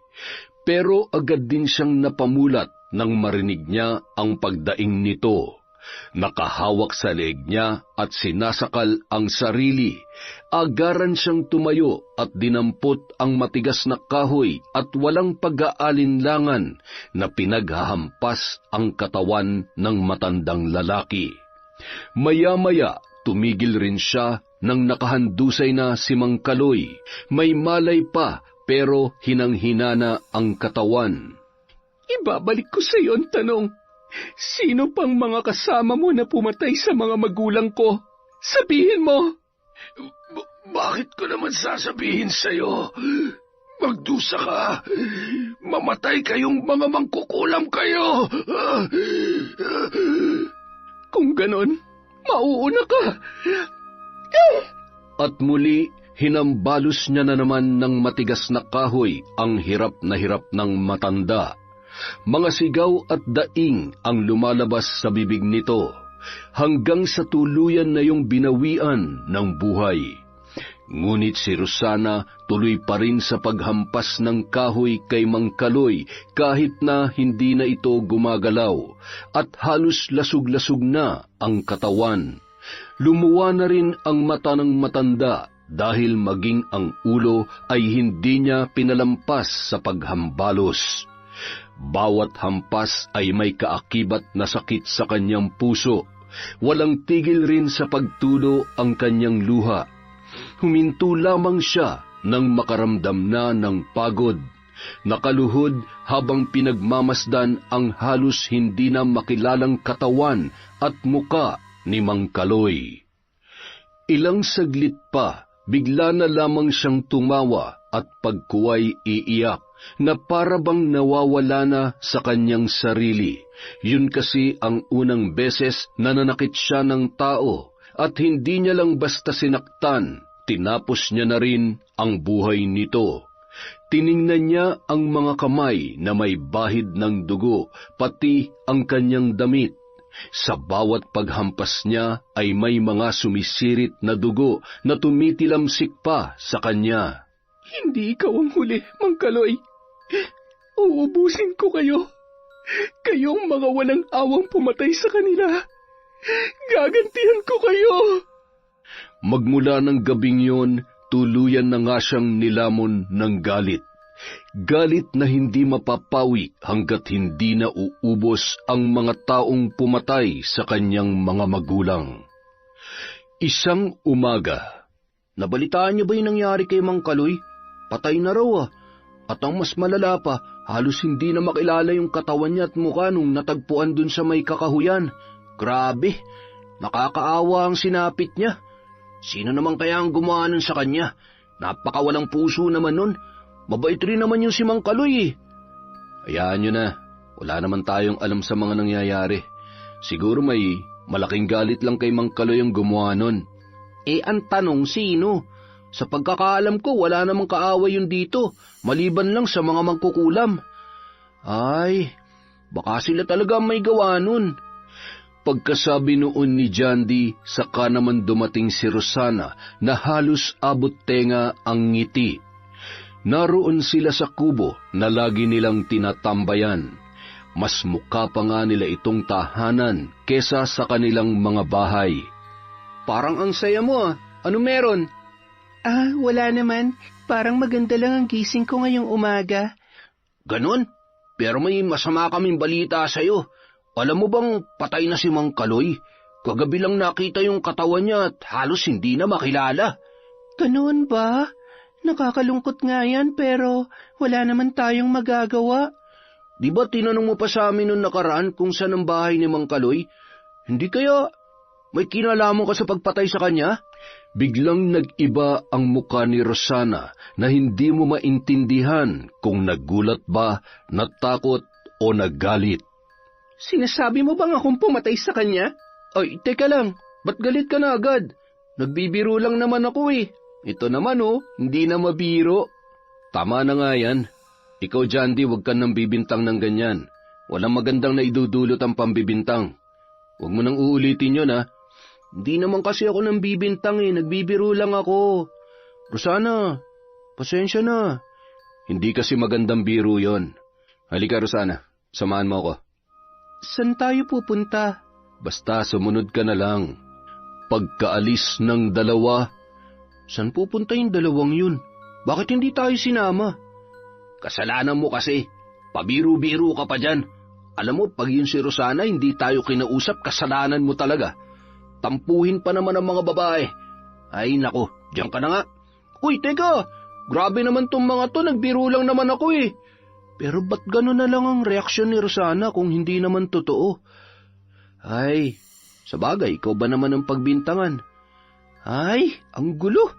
Pero agad din siyang napamulat nang marinig niya ang pagdaing nito. Nakahawak sa leeg niya at sinasakal ang sarili. Agaran siyang tumayo at dinampot ang matigas na kahoy at walang pag-aalinlangan na pinaghahampas ang katawan ng matandang lalaki. Maya-maya, tumigil rin siya nang nakahandusay na si Mang Kaloy. May malay pa pero hinang-hina na ang katawan. Ibabalik ko sa iyo ang tanong. Sino pang mga kasama mo na pumatay sa mga magulang ko? Sabihin mo! Bakit ko naman sasabihin sa'yo? Magdusa ka! Mamatay kayong mga mangkukulam kayo! Kung ganon, mauuna ka! At muli, hinambalos niya na naman ng matigas na kahoy ang hirap ng matanda. Mga sigaw at daing ang lumalabas sa bibig nito, hanggang sa tuluyan na yung binawian ng buhay. Ngunit si Rosana tuloy pa rin sa paghampas ng kahoy kay Mang Kaloy kahit na hindi na ito gumagalaw at halos lasug-lasug na ang katawan. Lumuwa na rin ang mata ng matanda dahil maging ang ulo ay hindi niya pinalampas sa paghambalos. Bawat hampas ay may kaakibat na sakit sa kanyang puso. Walang tigil rin sa pagtulo ang kanyang luha. Huminto lamang siya nang makaramdam na ng pagod. Nakaluhod habang pinagmamasdan ang halos hindi na makilalang katawan at muka ni Mang Kaloy. Ilang saglit pa, bigla na lamang siyang tumawa at pagkuway iiyak na para bang nawawala na sa kanyang sarili. Yun kasi ang unang beses na nanakit siya ng tao at hindi niya lang basta sinaktan, tinapos niya na rin ang buhay nito. Tiningnan niya ang mga kamay na may bahid ng dugo, pati ang kanyang damit. Sa bawat paghampas niya ay may mga sumisirit na dugo na tumitilamsik pa sa kanya. Hindi ikaw ang huli, Mang Kaloy. Uubusin ko kayo. Kayong mga walang awang pumatay sa kanila. Gagantihan ko kayo. Magmula ng gabing yon, tuluyan na nga siyang nilamon ng galit. Galit na hindi mapapawi hanggat hindi na uubos ang mga taong pumatay sa kanyang mga magulang. Isang umaga. Nabalitaan niyo ba yung nangyari kay Mang Kaloy? Patay na raw. At ang mas malala pa, halos hindi na makilala yung katawan niya at mukha nung natagpuan dun sa may kakahuyan. Grabe, nakakaawa ang sinapit niya. Sino naman kaya ang gumawa nun sa kanya? Napakawalang puso naman nun. Mabait rin naman yung si Mang Kaloy eh. Hayaan nyo na. Wala naman tayong alam sa mga nangyayari. Siguro may malaking galit lang kay Mang Kaloy ang gumawa nun. Ang tanong sino? Sa pagkakaalam ko, wala namang kaaway yun dito, maliban lang sa mga magkukulam. Ay, baka sila talaga may gawa nun. Pagkasabi noon ni Jandy, saka naman dumating si Rosana na halos abot tenga ang ngiti. Naroon sila sa kubo na lagi nilang tinatambayan. Mas mukha pa nga nila itong tahanan kesa sa kanilang mga bahay. Parang ang saya mo ah. Ano meron? Wala naman. Parang maganda lang ang gising ko ngayong umaga. Ganon? Pero may masama kaming balita sa'yo. Alam mo bang patay na si Mang Kaloy? Kagabi lang nakita yung katawan niya at halos hindi na makilala. Ganoon ba? Nakakalungkot nga yan pero wala naman tayong magagawa. Di ba tinanong mo pa sa amin nung nakaraan kung saan ang bahay ni Mang Kaloy? Hindi kaya may kinalaman ka sa pagpatay sa kanya? Biglang nag-iba ang mukha ni Rosana na hindi mo maintindihan kung nagulat ba, natakot o naggalit. Sinasabi mo bang akong pumatay sa kanya? Ay, teka lang, ba't galit ka na agad? Nagbibiro lang naman ako eh. Ito naman hindi na mabiro. Tama na nga yan. Ikaw, Jandy, huwag ka nang bibintang ng ganyan. Walang magandang naidudulot ang pambibintang. Huwag mo nang uulitin yun ha. Hindi naman kasi ako nang bibintang eh, nagbibiro lang ako. Rosana, pasensya na. Hindi kasi magandang biro yon. Halika, Rosana, samahan mo ako. Saan tayo pupunta? Basta sumunod ka na lang. Pagkaalis ng dalawa, saan pupunta yung dalawang yun? Bakit hindi tayo sinama? Kasalanan mo kasi. Pabiru-biro ka pa dyan. Alam mo, pag yun si Rosana, hindi tayo kinausap, kasalanan mo talaga. Tampuhin pa naman ang mga babae. Ay nako, diyan ka na nga. Uy, teka, grabe naman tong mga to, nagbiro lang naman ako eh. Pero ba't gano'n na lang ang reaksyon ni Rosana kung hindi naman totoo? Ay, sabagay, ikaw ba naman ang pagbintangan? Ay, ang gulo.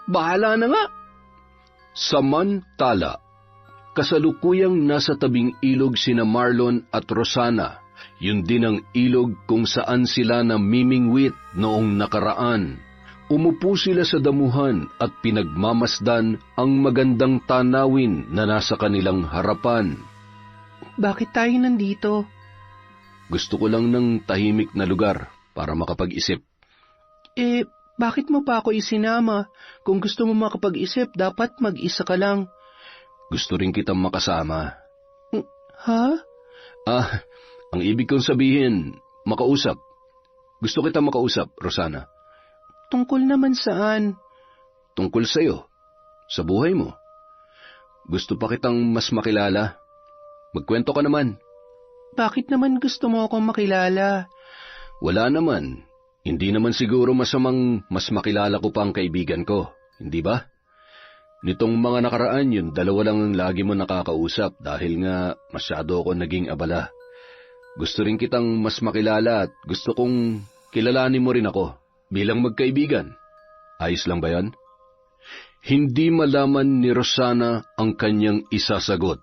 Bahala na nga. Samantala, kasalukuyang nasa tabing ilog sina Marlon at Rosana. Yun din ang ilog kung saan sila namimingwit noong nakaraan. Umupo sila sa damuhan at pinagmamasdan ang magandang tanawin na nasa kanilang harapan. Bakit tayo nandito? Gusto ko lang ng tahimik na lugar para makapag-isip. Bakit mo pa ako isinama? Kung gusto mo makapag-isip, dapat mag-isa ka lang. Gusto rin kitang makasama. Ha? Ang ibig kong sabihin, makausap. Gusto kitang makausap, Rosana. Tungkol naman saan? Tungkol sa'yo, sa buhay mo. Gusto pa kitang mas makilala. Magkwento ka naman. Bakit naman gusto mo akong makilala? Wala naman. Hindi naman siguro masamang mas makilala ko pa ang kaibigan ko, hindi ba? Nitong mga nakaraan yun, dalawa lang ang lagi mo nakakausap dahil nga masyado ako naging abala. Gusto rin kitang mas makilala at gusto kong kilalanin mo rin ako bilang magkaibigan. Ayos lang ba yan? Hindi malaman ni Rosana ang kanyang isasagot.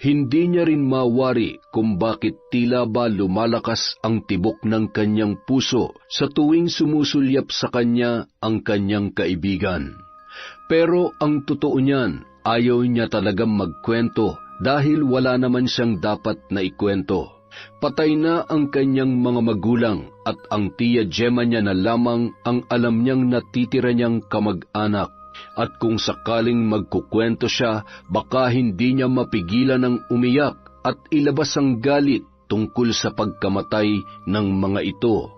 Hindi niya rin mawari kung bakit tila ba lumalakas ang tibok ng kanyang puso sa tuwing sumusulyap sa kanya ang kanyang kaibigan. Pero ang totoo niyan, ayaw niya talagang magkwento dahil wala naman siyang dapat na ikwento. Patay na ang kanyang mga magulang at ang tiya Gemma niya na lamang ang alam niyang natitira niyang kamag-anak. At kung sakaling magkukwento siya, baka hindi niya mapigilan ng umiyak at ilabas ang galit tungkol sa pagkamatay ng mga ito.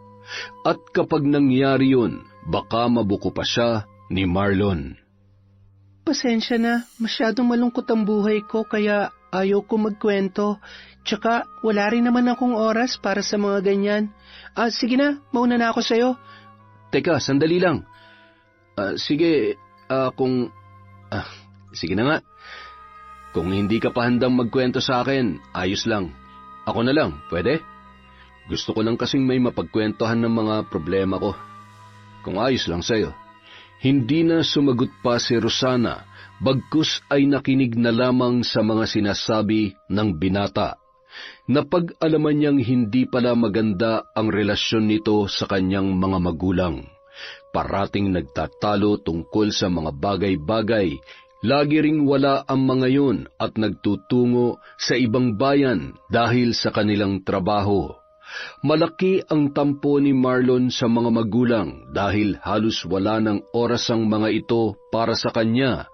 At kapag nangyari yun, baka mabuko pa siya ni Marlon. Pasensya na, masyadong malungkot ang buhay ko kaya ayaw ko magkwento. Tsaka wala rin naman akong oras para sa mga ganyan. Sige na, mauna na ako sa'yo. Teka, sandali lang. Sige na nga. Kung hindi ka pa handang magkwento sa akin, ayos lang. Ako na lang, pwede? Gusto ko lang kasing may mapagkwentuhan ng mga problema ko. Kung ayos lang sa'yo. Hindi na sumagot pa si Rosana, bagkus ay nakinig na lamang sa mga sinasabi ng binata. Napag-alaman niyang hindi pala maganda ang relasyon nito sa kanyang mga magulang. Parating nagtatalo tungkol sa mga bagay-bagay, lagi ring wala ang mga yun at nagtutungo sa ibang bayan dahil sa kanilang trabaho. Malaki ang tampo ni Marlon sa mga magulang dahil halos wala ng oras ang mga ito para sa kanya,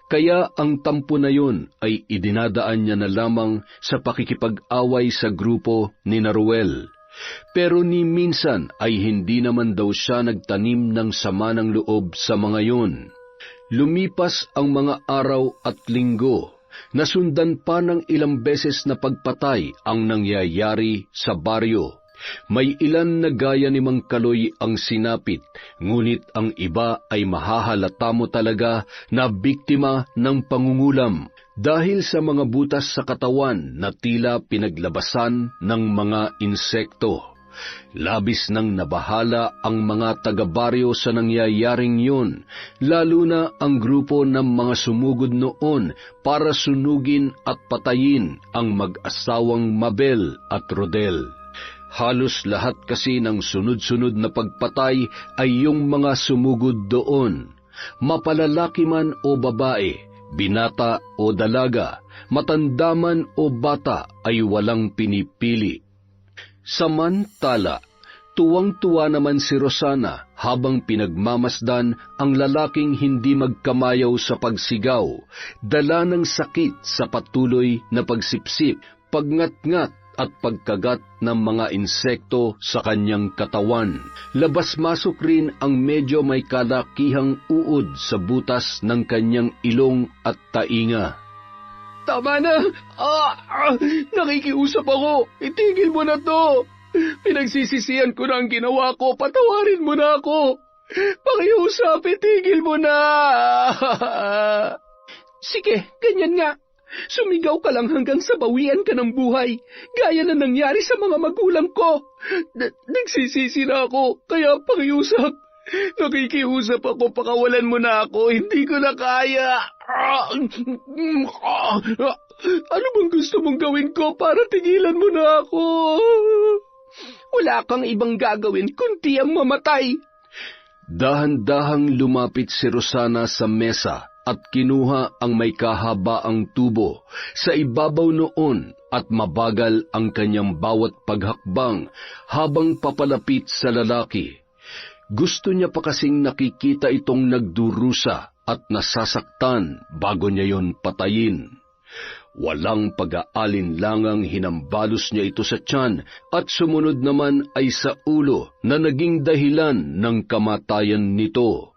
kaya ang tampo na yun ay idinadaan niya na lamang sa pakikipag-away sa grupo ni Ruel. Pero ni minsan ay hindi naman daw siya nagtanim ng sama ng loob sa mga yun. Lumipas ang mga araw at linggo. Nasundan pa ng ilang beses na pagpatay ang nangyayari sa baryo. May ilan na gaya ni Mang Kaloy ang sinapit, ngunit ang iba ay mahahalata mo talaga na biktima ng pangungulam dahil sa mga butas sa katawan na tila pinaglabasan ng mga insekto. Labis nang nabahala ang mga taga-baryo sa nangyayaring yun, lalo na ang grupo ng mga sumugod noon para sunugin at patayin ang mag-asawang Mabel at Rodel. Halos lahat kasi ng sunod-sunod na pagpatay ay yung mga sumugod doon. Mapalalaki man o babae, binata o dalaga, matanda man o bata ay walang pinipili. Samantala, tuwang-tuwa naman si Rosana habang pinagmamasdan ang lalaking hindi magkamayaw sa pagsigaw, dala ng sakit sa patuloy na pagsipsip, pagngat-ngat at pagkagat ng mga insekto sa kanyang katawan. Labas-masok rin ang medyo may kalakihang uod sa butas ng kanyang ilong at tainga. Tama na! Nakikiusap ako! Itigil mo na to! Pinagsisisihan ko na ang ginawa ko, patawarin mo na ako! Pakiusap, itigil mo na! Sige, ganyan nga. Sumigaw ka lang hanggang sa bawian ka ng buhay, gaya na nangyari sa mga magulang ko. Nagsisisi na ako, kaya pakiusap. Nakikiusap ako, pakawalan mo na ako, hindi ko na kaya. Ano bang gusto mong gawin ko para tigilan mo na ako? Wala kang ibang gagawin kundi ang mamatay. Dahan-dahang lumapit si Rosana sa mesa at kinuha ang may kahabaang tubo sa ibabaw noon at mabagal ang kanyang bawat paghakbang habang papalapit sa lalaki. Gusto niya pa kasing nakikita itong nagdurusa at nasasaktan bago niya yon patayin. Walang pag-aalinlangang hinambalos niya ito sa tiyan at sumunod naman ay sa ulo na naging dahilan ng kamatayan nito.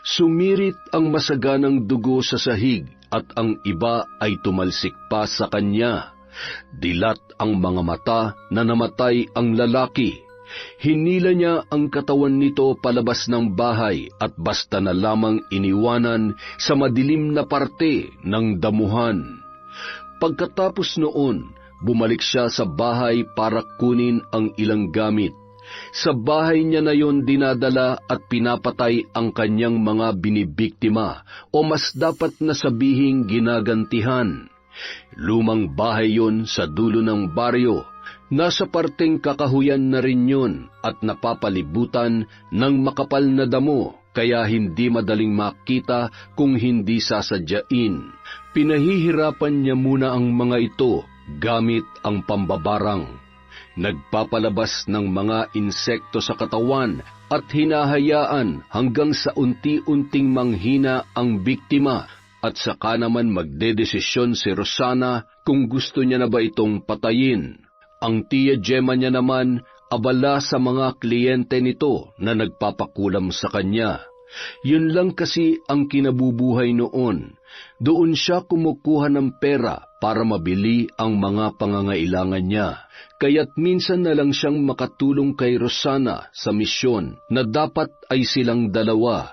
Sumirit ang masaganang dugo sa sahig at ang iba ay tumalsik pa sa kanya. Dilat ang mga mata na namatay ang lalaki. Hinila niya ang katawan nito palabas ng bahay at basta na lamang iniwanan sa madilim na parte ng damuhan. Pagkatapos noon, bumalik siya sa bahay para kunin ang ilang gamit. Sa bahay niya na yon dinadala at pinapatay ang kanyang mga binibiktima o mas dapat na sabihing ginagantihan. Lumang bahay yon sa dulo ng baryo. Nasa parteng kakahuyan na rin yun at napapalibutan ng makapal na damo kaya hindi madaling makita kung hindi sasadyain. Pinahihirapan niya muna ang mga ito gamit ang pambabarang. Nagpapalabas ng mga insekto sa katawan at hinahayaan hanggang sa unti-unting manghina ang biktima at saka naman magdedesisyon si Rosana kung gusto niya na ba itong patayin. Ang tiya Gemma niya naman abala sa mga kliyente nito na nagpapakulam sa kanya. Yun lang kasi ang kinabubuhay noon. Doon siya kumukuha ng pera para mabili ang mga pangangailangan niya. Kaya't minsan na lang siyang makatulong kay Rosana sa misyon na dapat ay silang dalawa.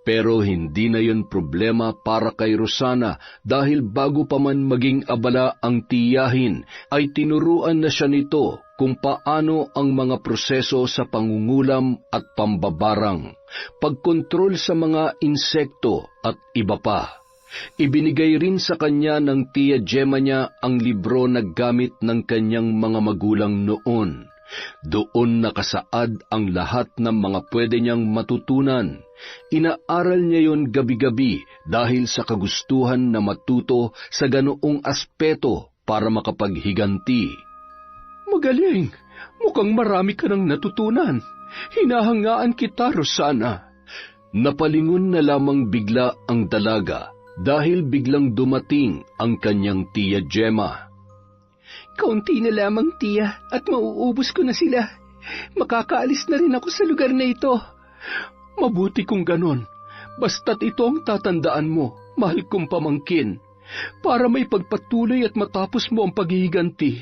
Pero hindi na yon problema para kay Rosana dahil bago pa man maging abala ang tiyahin, ay tinuruan na siya nito kung paano ang mga proseso sa pangungulam at pambabarang, pagkontrol sa mga insekto at iba pa. Ibinigay rin sa kanya ng tiya Gemma niya ang libro na gamit ng kanyang mga magulang noon. Doon nakasaad ang lahat ng mga pwede niyang matutunan. Inaaral niya yon gabi-gabi dahil sa kagustuhan na matuto sa ganoong aspeto para makapaghiganti. Magaling! Mukhang marami ka nang natutunan. Hinahangaan kita, Rosana. Napalingon na lamang bigla ang dalaga dahil biglang dumating ang kanyang tiya Gemma. Kaunti na lamang, tiya, at mauubos ko na sila. Makakaalis na rin ako sa lugar na ito. Mabuti kung ganon. Basta't ito ang tatandaan mo, mahal kong pamangkin. Para may pagpatuloy at matapos mo ang paghihiganti,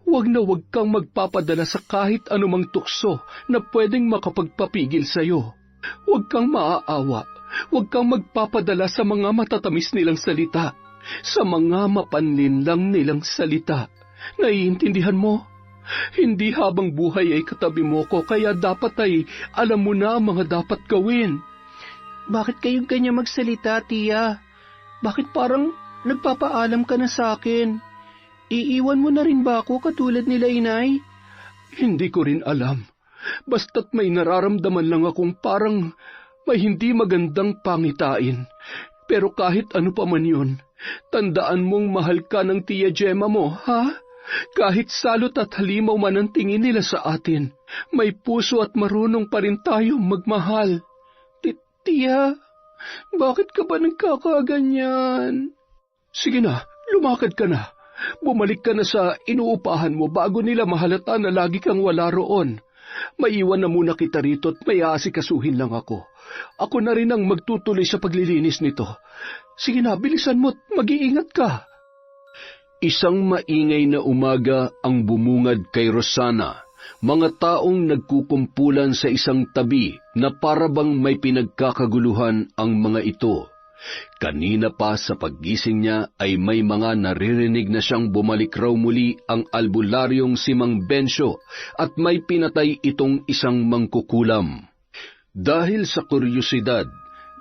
huwag na huwag kang magpapadala sa kahit anumang tukso na pwedeng makapagpapigil sa'yo. Huwag kang maaawa. Huwag kang magpapadala sa mga matatamis nilang salita, sa mga mapanlinlang nilang salita. Naiintindihan mo? Hindi habang buhay ay katabi mo ko, kaya dapat ay alam mo na ang mga dapat gawin. Bakit kayo ganyan magsalita, tiya? Bakit parang nagpapaalam ka na sa akin? Iiwan mo na rin ba ako katulad nila, inay? Hindi ko rin alam. Basta't may nararamdaman lang akong parang may hindi magandang pangitain. Pero kahit ano pa man yun, tandaan mong mahal ka ng tiya Gemma mo, ha? Kahit salot at halimaw man ang tingin nila sa atin, may puso at marunong pa rin tayong magmahal. Tiya, bakit ka ba nagkakaganyan? Sige na, lumakad ka na. Bumalik ka na sa inuupahan mo bago nila mahalata na lagi kang wala roon. Maiwan na muna kita rito at may aasikasuhin lang ako. Ako na rin ang magtutuloy sa paglilinis nito. Sige na, bilisan mo't mag-iingat ka. Isang maingay na umaga ang bumungad kay Rosana. Mga taong nagkukumpulan sa isang tabi na parabang may pinagkakaguluhan ang mga ito. Kanina pa sa paggising niya ay may mga naririnig na siyang bumalik raw muli ang albularyong si Mang Bencio at may pinatay itong isang mangkukulam. Dahil sa kuryosidad,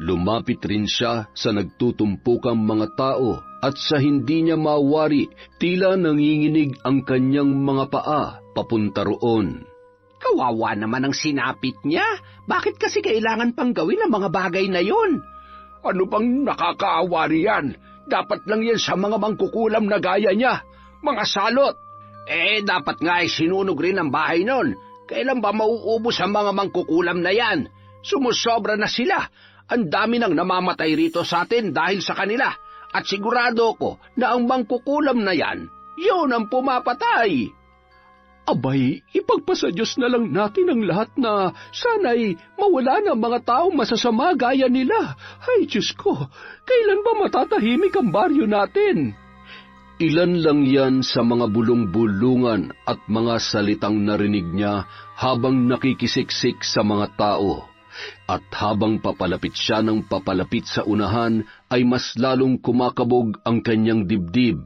lumapit rin siya sa nagtutumpukang mga tao at sa hindi niya mawari, tila nanginginig ang kanyang mga paa papunta roon. Kawawa naman ang sinapit niya. Bakit kasi kailangan pang gawin ang mga bagay na yon? Ano bang nakakaawa riyan? Dapat lang yan sa mga mangkukulam na gaya niya. Mga salot. Dapat nga ay sinunog rin ang bahay nun. Kailan ba mauubos ang mga mangkukulam na yan? Sumusobra na sila. Ang dami nang namamatay rito sa atin dahil sa kanila. At sigurado ko na ang mangkukulam na yan, yun ang pumapatay. Abay, ipagpasa Diyos na lang natin ang lahat na sana'y mawala na mga taong masasama gaya nila. Ay, Diyos ko, kailan ba matatahimik ang baryo natin? Ilan lang yan sa mga bulong-bulungan at mga salitang narinig niya habang nakikisiksik sa mga tao. At habang papalapit siya ng papalapit sa unahan, ay mas lalong kumakabog ang kanyang dibdib.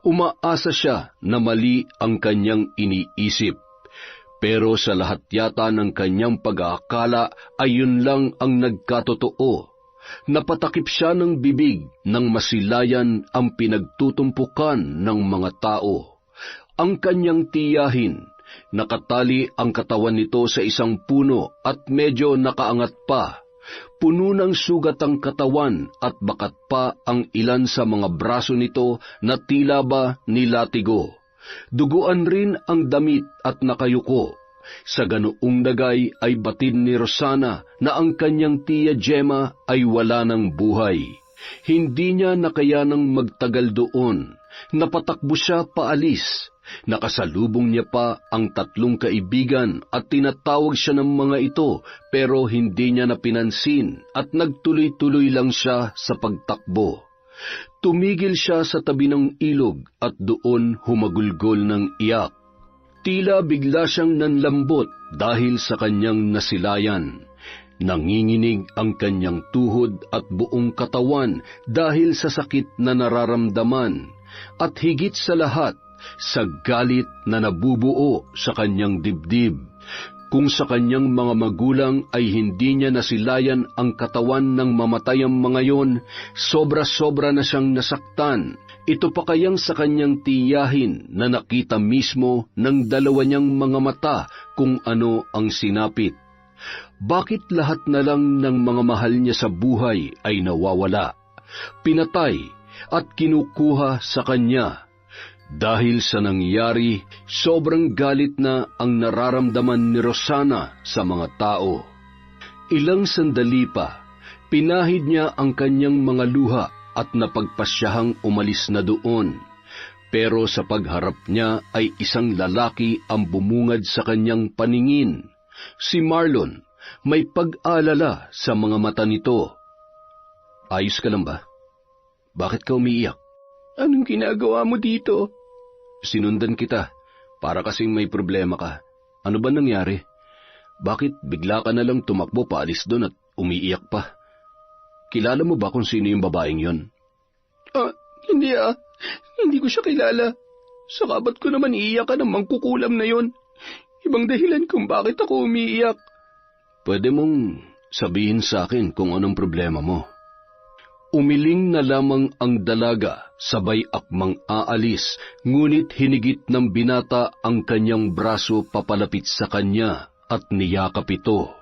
Umaasa siya na mali ang kanyang iniisip. Pero sa lahat yata ng kanyang pag-aakala ay yun lang ang nagkatotoo. Napatakip siya ng bibig nang masilayan ang pinagtutumpukan ng mga tao. Ang kanyang tiyahin, nakatali ang katawan nito sa isang puno at medyo nakaangat pa. Puno ng sugat ang katawan at bakat pa ang ilan sa mga braso nito na tila ba nilatigo. Duguan rin ang damit at nakayuko. Sa ganoong dagay ay batid ni Rosana na ang kanyang tiya Gemma ay wala ng buhay. Hindi niya nakayanang magtagal doon. Napatakbo siya paalis. Nakasalubong niya pa ang 3 kaibigan at tinatawag siya ng mga ito pero hindi niya napinansin at nagtuloy-tuloy lang siya sa pagtakbo. Tumigil siya sa tabi ng ilog at doon humagulgol ng iyak. Tila bigla siyang nanlambot dahil sa kanyang nasilayan. Nanginginig ang kanyang tuhod at buong katawan dahil sa sakit na nararamdaman, at higit sa lahat, sa galit na nabubuo sa kanyang dibdib. Kung sa kanyang mga magulang ay hindi niya nasilayan ang katawan ng mamatayang mga yon, sobra-sobra na siyang nasaktan. Ito pa kayang sa kanyang tiyahin na nakita mismo ng dalawa niyang mga mata kung ano ang sinapit. Bakit lahat na lang ng mga mahal niya sa buhay ay nawawala, pinatay at kinukuha sa kanya? Dahil sa nangyari, sobrang galit na ang nararamdaman ni Rosana sa mga tao. Ilang sandali pa, pinahid niya ang kanyang mga luha at napagpasyahang umalis na doon. Pero sa pagharap niya ay isang lalaki ang bumungad sa kanyang paningin. Si Marlon. May pag-alala sa mga mata nito. Ayos ka lang ba? Bakit ka umiiyak? Anong ginagawa mo dito? Sinundan kita, para kasing may problema ka. Ano ba nangyari? Bakit bigla ka na lang tumakbo paalis doon at umiiyak pa? Kilala mo ba kung sino yung babaeng yon? Hindi Hindi ko siya kilala. Saka ba't ko naman iiyak ka ng mangkukulam na yon? Ibang dahilan kung bakit ako umiiyak. Pwede mong sabihin sa akin kung anong problema mo. Umiling na lamang ang dalaga, sabay akmang aalis, ngunit hinigit ng binata ang kanyang braso papalapit sa kanya at niyakap ito.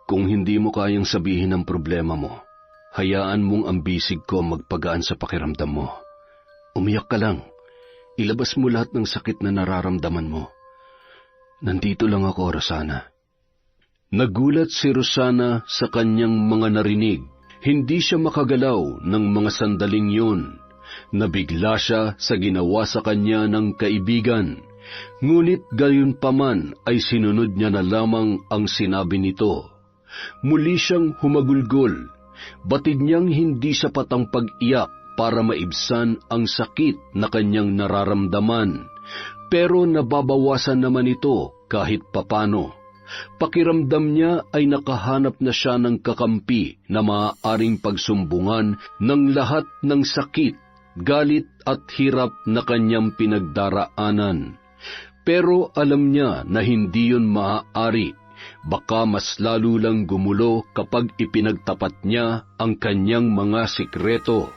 Kung hindi mo kayang sabihin ang problema mo, hayaan mong ang bisig ko magpagaan sa pakiramdam mo. Umiyak ka lang. Ilabas mo lahat ng sakit na nararamdaman mo. Nandito lang ako, Rosana. Nagulat si Rosana sa kanyang mga narinig. Hindi siya makagalaw ng mga sandaling yun. Nabigla siya sa ginawa sa kanya ng kaibigan. Ngunit gayunpaman ay sinunod niya na lamang ang sinabi nito. Muli siyang humagulgol. Batid niyang hindi sapat ang pag-iyak para maibsan ang sakit na kanyang nararamdaman. Pero nababawasan naman ito kahit papano. Pakiramdam niya ay nakahanap na siya ng kakampi na maaaring pagsumbungan ng lahat ng sakit, galit at hirap na kanyang pinagdaraanan. Pero alam niya na hindi yun maaari. Baka mas lalo lang gumulo kapag ipinagtapat niya ang kanyang mga sikreto.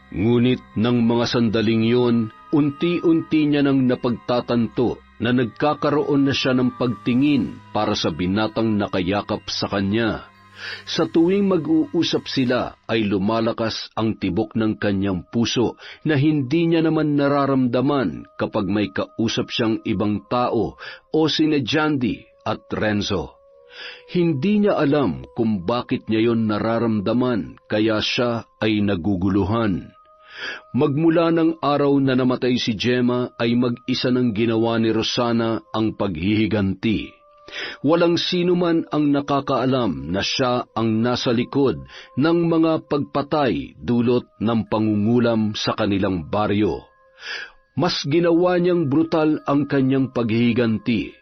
Ngunit ng mga sandaling yun, unti-unti niya nang napagtatanto na nagkakaroon na siya ng pagtingin para sa binatang nakayakap sa kanya. Sa tuwing mag-uusap sila ay lumalakas ang tibok ng kanyang puso na hindi niya naman nararamdaman kapag may kausap siyang ibang tao o sina Jandy at Renzo. Hindi niya alam kung bakit niya yon nararamdaman kaya siya ay naguguluhan. Magmula ng araw na namatay si Gemma ay mag-isa ng ginawa ni Rosana ang paghihiganti. Walang sino man ang nakakaalam na siya ang nasa likod ng mga pagpatay dulot ng pangungulam sa kanilang baryo. Mas ginawa niyang brutal ang kanyang paghihiganti.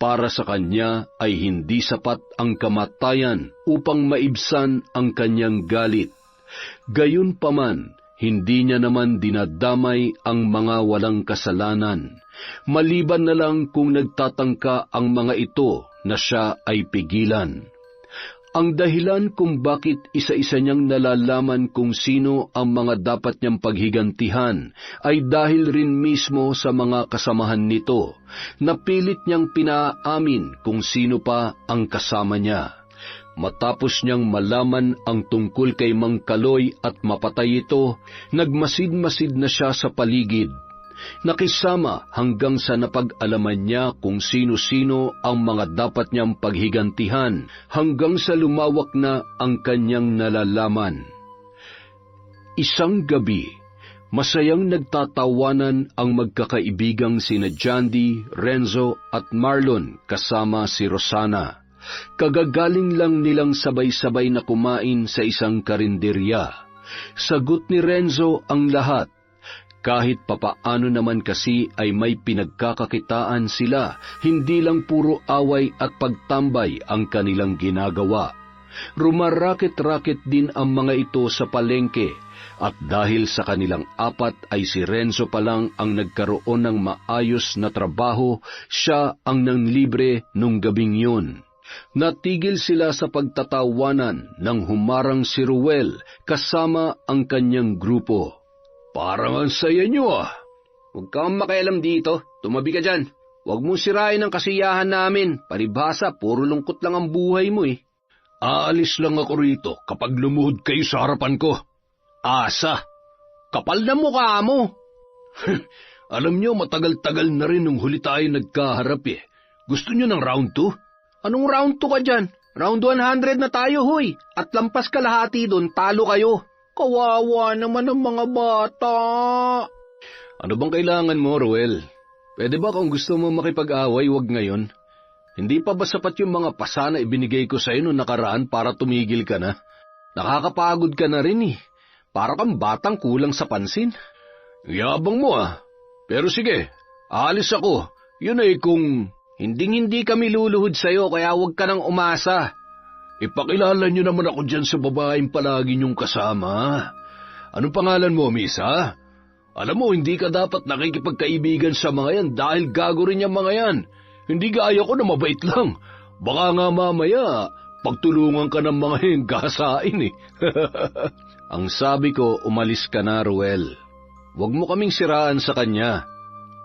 Para sa kanya ay hindi sapat ang kamatayan upang maibsan ang kanyang galit. Gayunpaman, hindi niya naman dinadamay ang mga walang kasalanan, maliban na lang kung nagtatangka ang mga ito na siya ay pigilan. Ang dahilan kung bakit isa-isa niyang nalalaman kung sino ang mga dapat niyang paghigantihan ay dahil rin mismo sa mga kasamahan nito, na pilit niyang pinaamin kung sino pa ang kasama niya. Matapos niyang malaman ang tungkol kay Mang Kaloy at mapatay ito, nagmasid-masid na siya sa paligid. Nakisama hanggang sa napag-alaman niya kung sino-sino ang mga dapat niyang paghigantihan hanggang sa lumawak na ang kanyang nalalaman. Isang gabi, masayang nagtatawanan ang magkakaibigang sina Jandy, Renzo at Marlon kasama si Rosana. Kagagaling lang nilang sabay-sabay na kumain sa isang karinderya. Sagot ni Renzo ang lahat. Kahit papaano naman kasi ay may pinagkakakitaan sila, hindi lang puro away at pagtambay ang kanilang ginagawa. Rumaraket-raket din ang mga ito sa palengke, at dahil sa kanilang apat ay si Renzo pa lang ang nagkaroon ng maayos na trabaho, siya ang nanlibre nung gabing yun. Natigil sila sa pagtatawanan nang humarang si Ruel kasama ang kanyang grupo. "Parang ang saya nyo ah." Huwag kang makialam dito. Tumabi ka dyan. Huwag mong sirain ang kasiyahan namin. Palibhasa, puro lungkot lang ang buhay mo eh. "Aalis lang ako rito kapag lumuhod kayo sa harapan ko." Asa? Kapal na mukha mo. Alam nyo, matagal-tagal na rin nung huli tayo nagkaharap eh. Gusto nyo ng round 2? Anong round 2 ka dyan? Round 100 na tayo, huy. At lampas kalahati doon, talo kayo. Kawawa naman ang mga bata. Ano bang kailangan mo, Ruel? Pwede ba kung gusto mo makipag-away, wag ngayon? Hindi pa ba sapat yung mga pasa na ibinigay ko sa'yo noong nakaraan para tumigil ka na? Nakakapagod ka na rin eh. Para kang batang kulang sa pansin. Yabang mo ah. Pero sige, aalis ako. Yun ay kung Hinding-hindi kami luluhod sa'yo, kaya huwag ka nang umasa. ipakilala nyo naman ako dyan sa babaeng palagi nyong kasama. Anong pangalan mo, Misa? Alam mo, hindi ka dapat nakikipagkaibigan sa mga yan dahil gago rin yung mga yan. Hindi gaya ko na mabait lang. Baka nga mamaya, pagtulungan ka ng mga yung gasain eh. Ang sabi ko, umalis ka na, Ruel. Huwag mo kaming siraan sa kanya.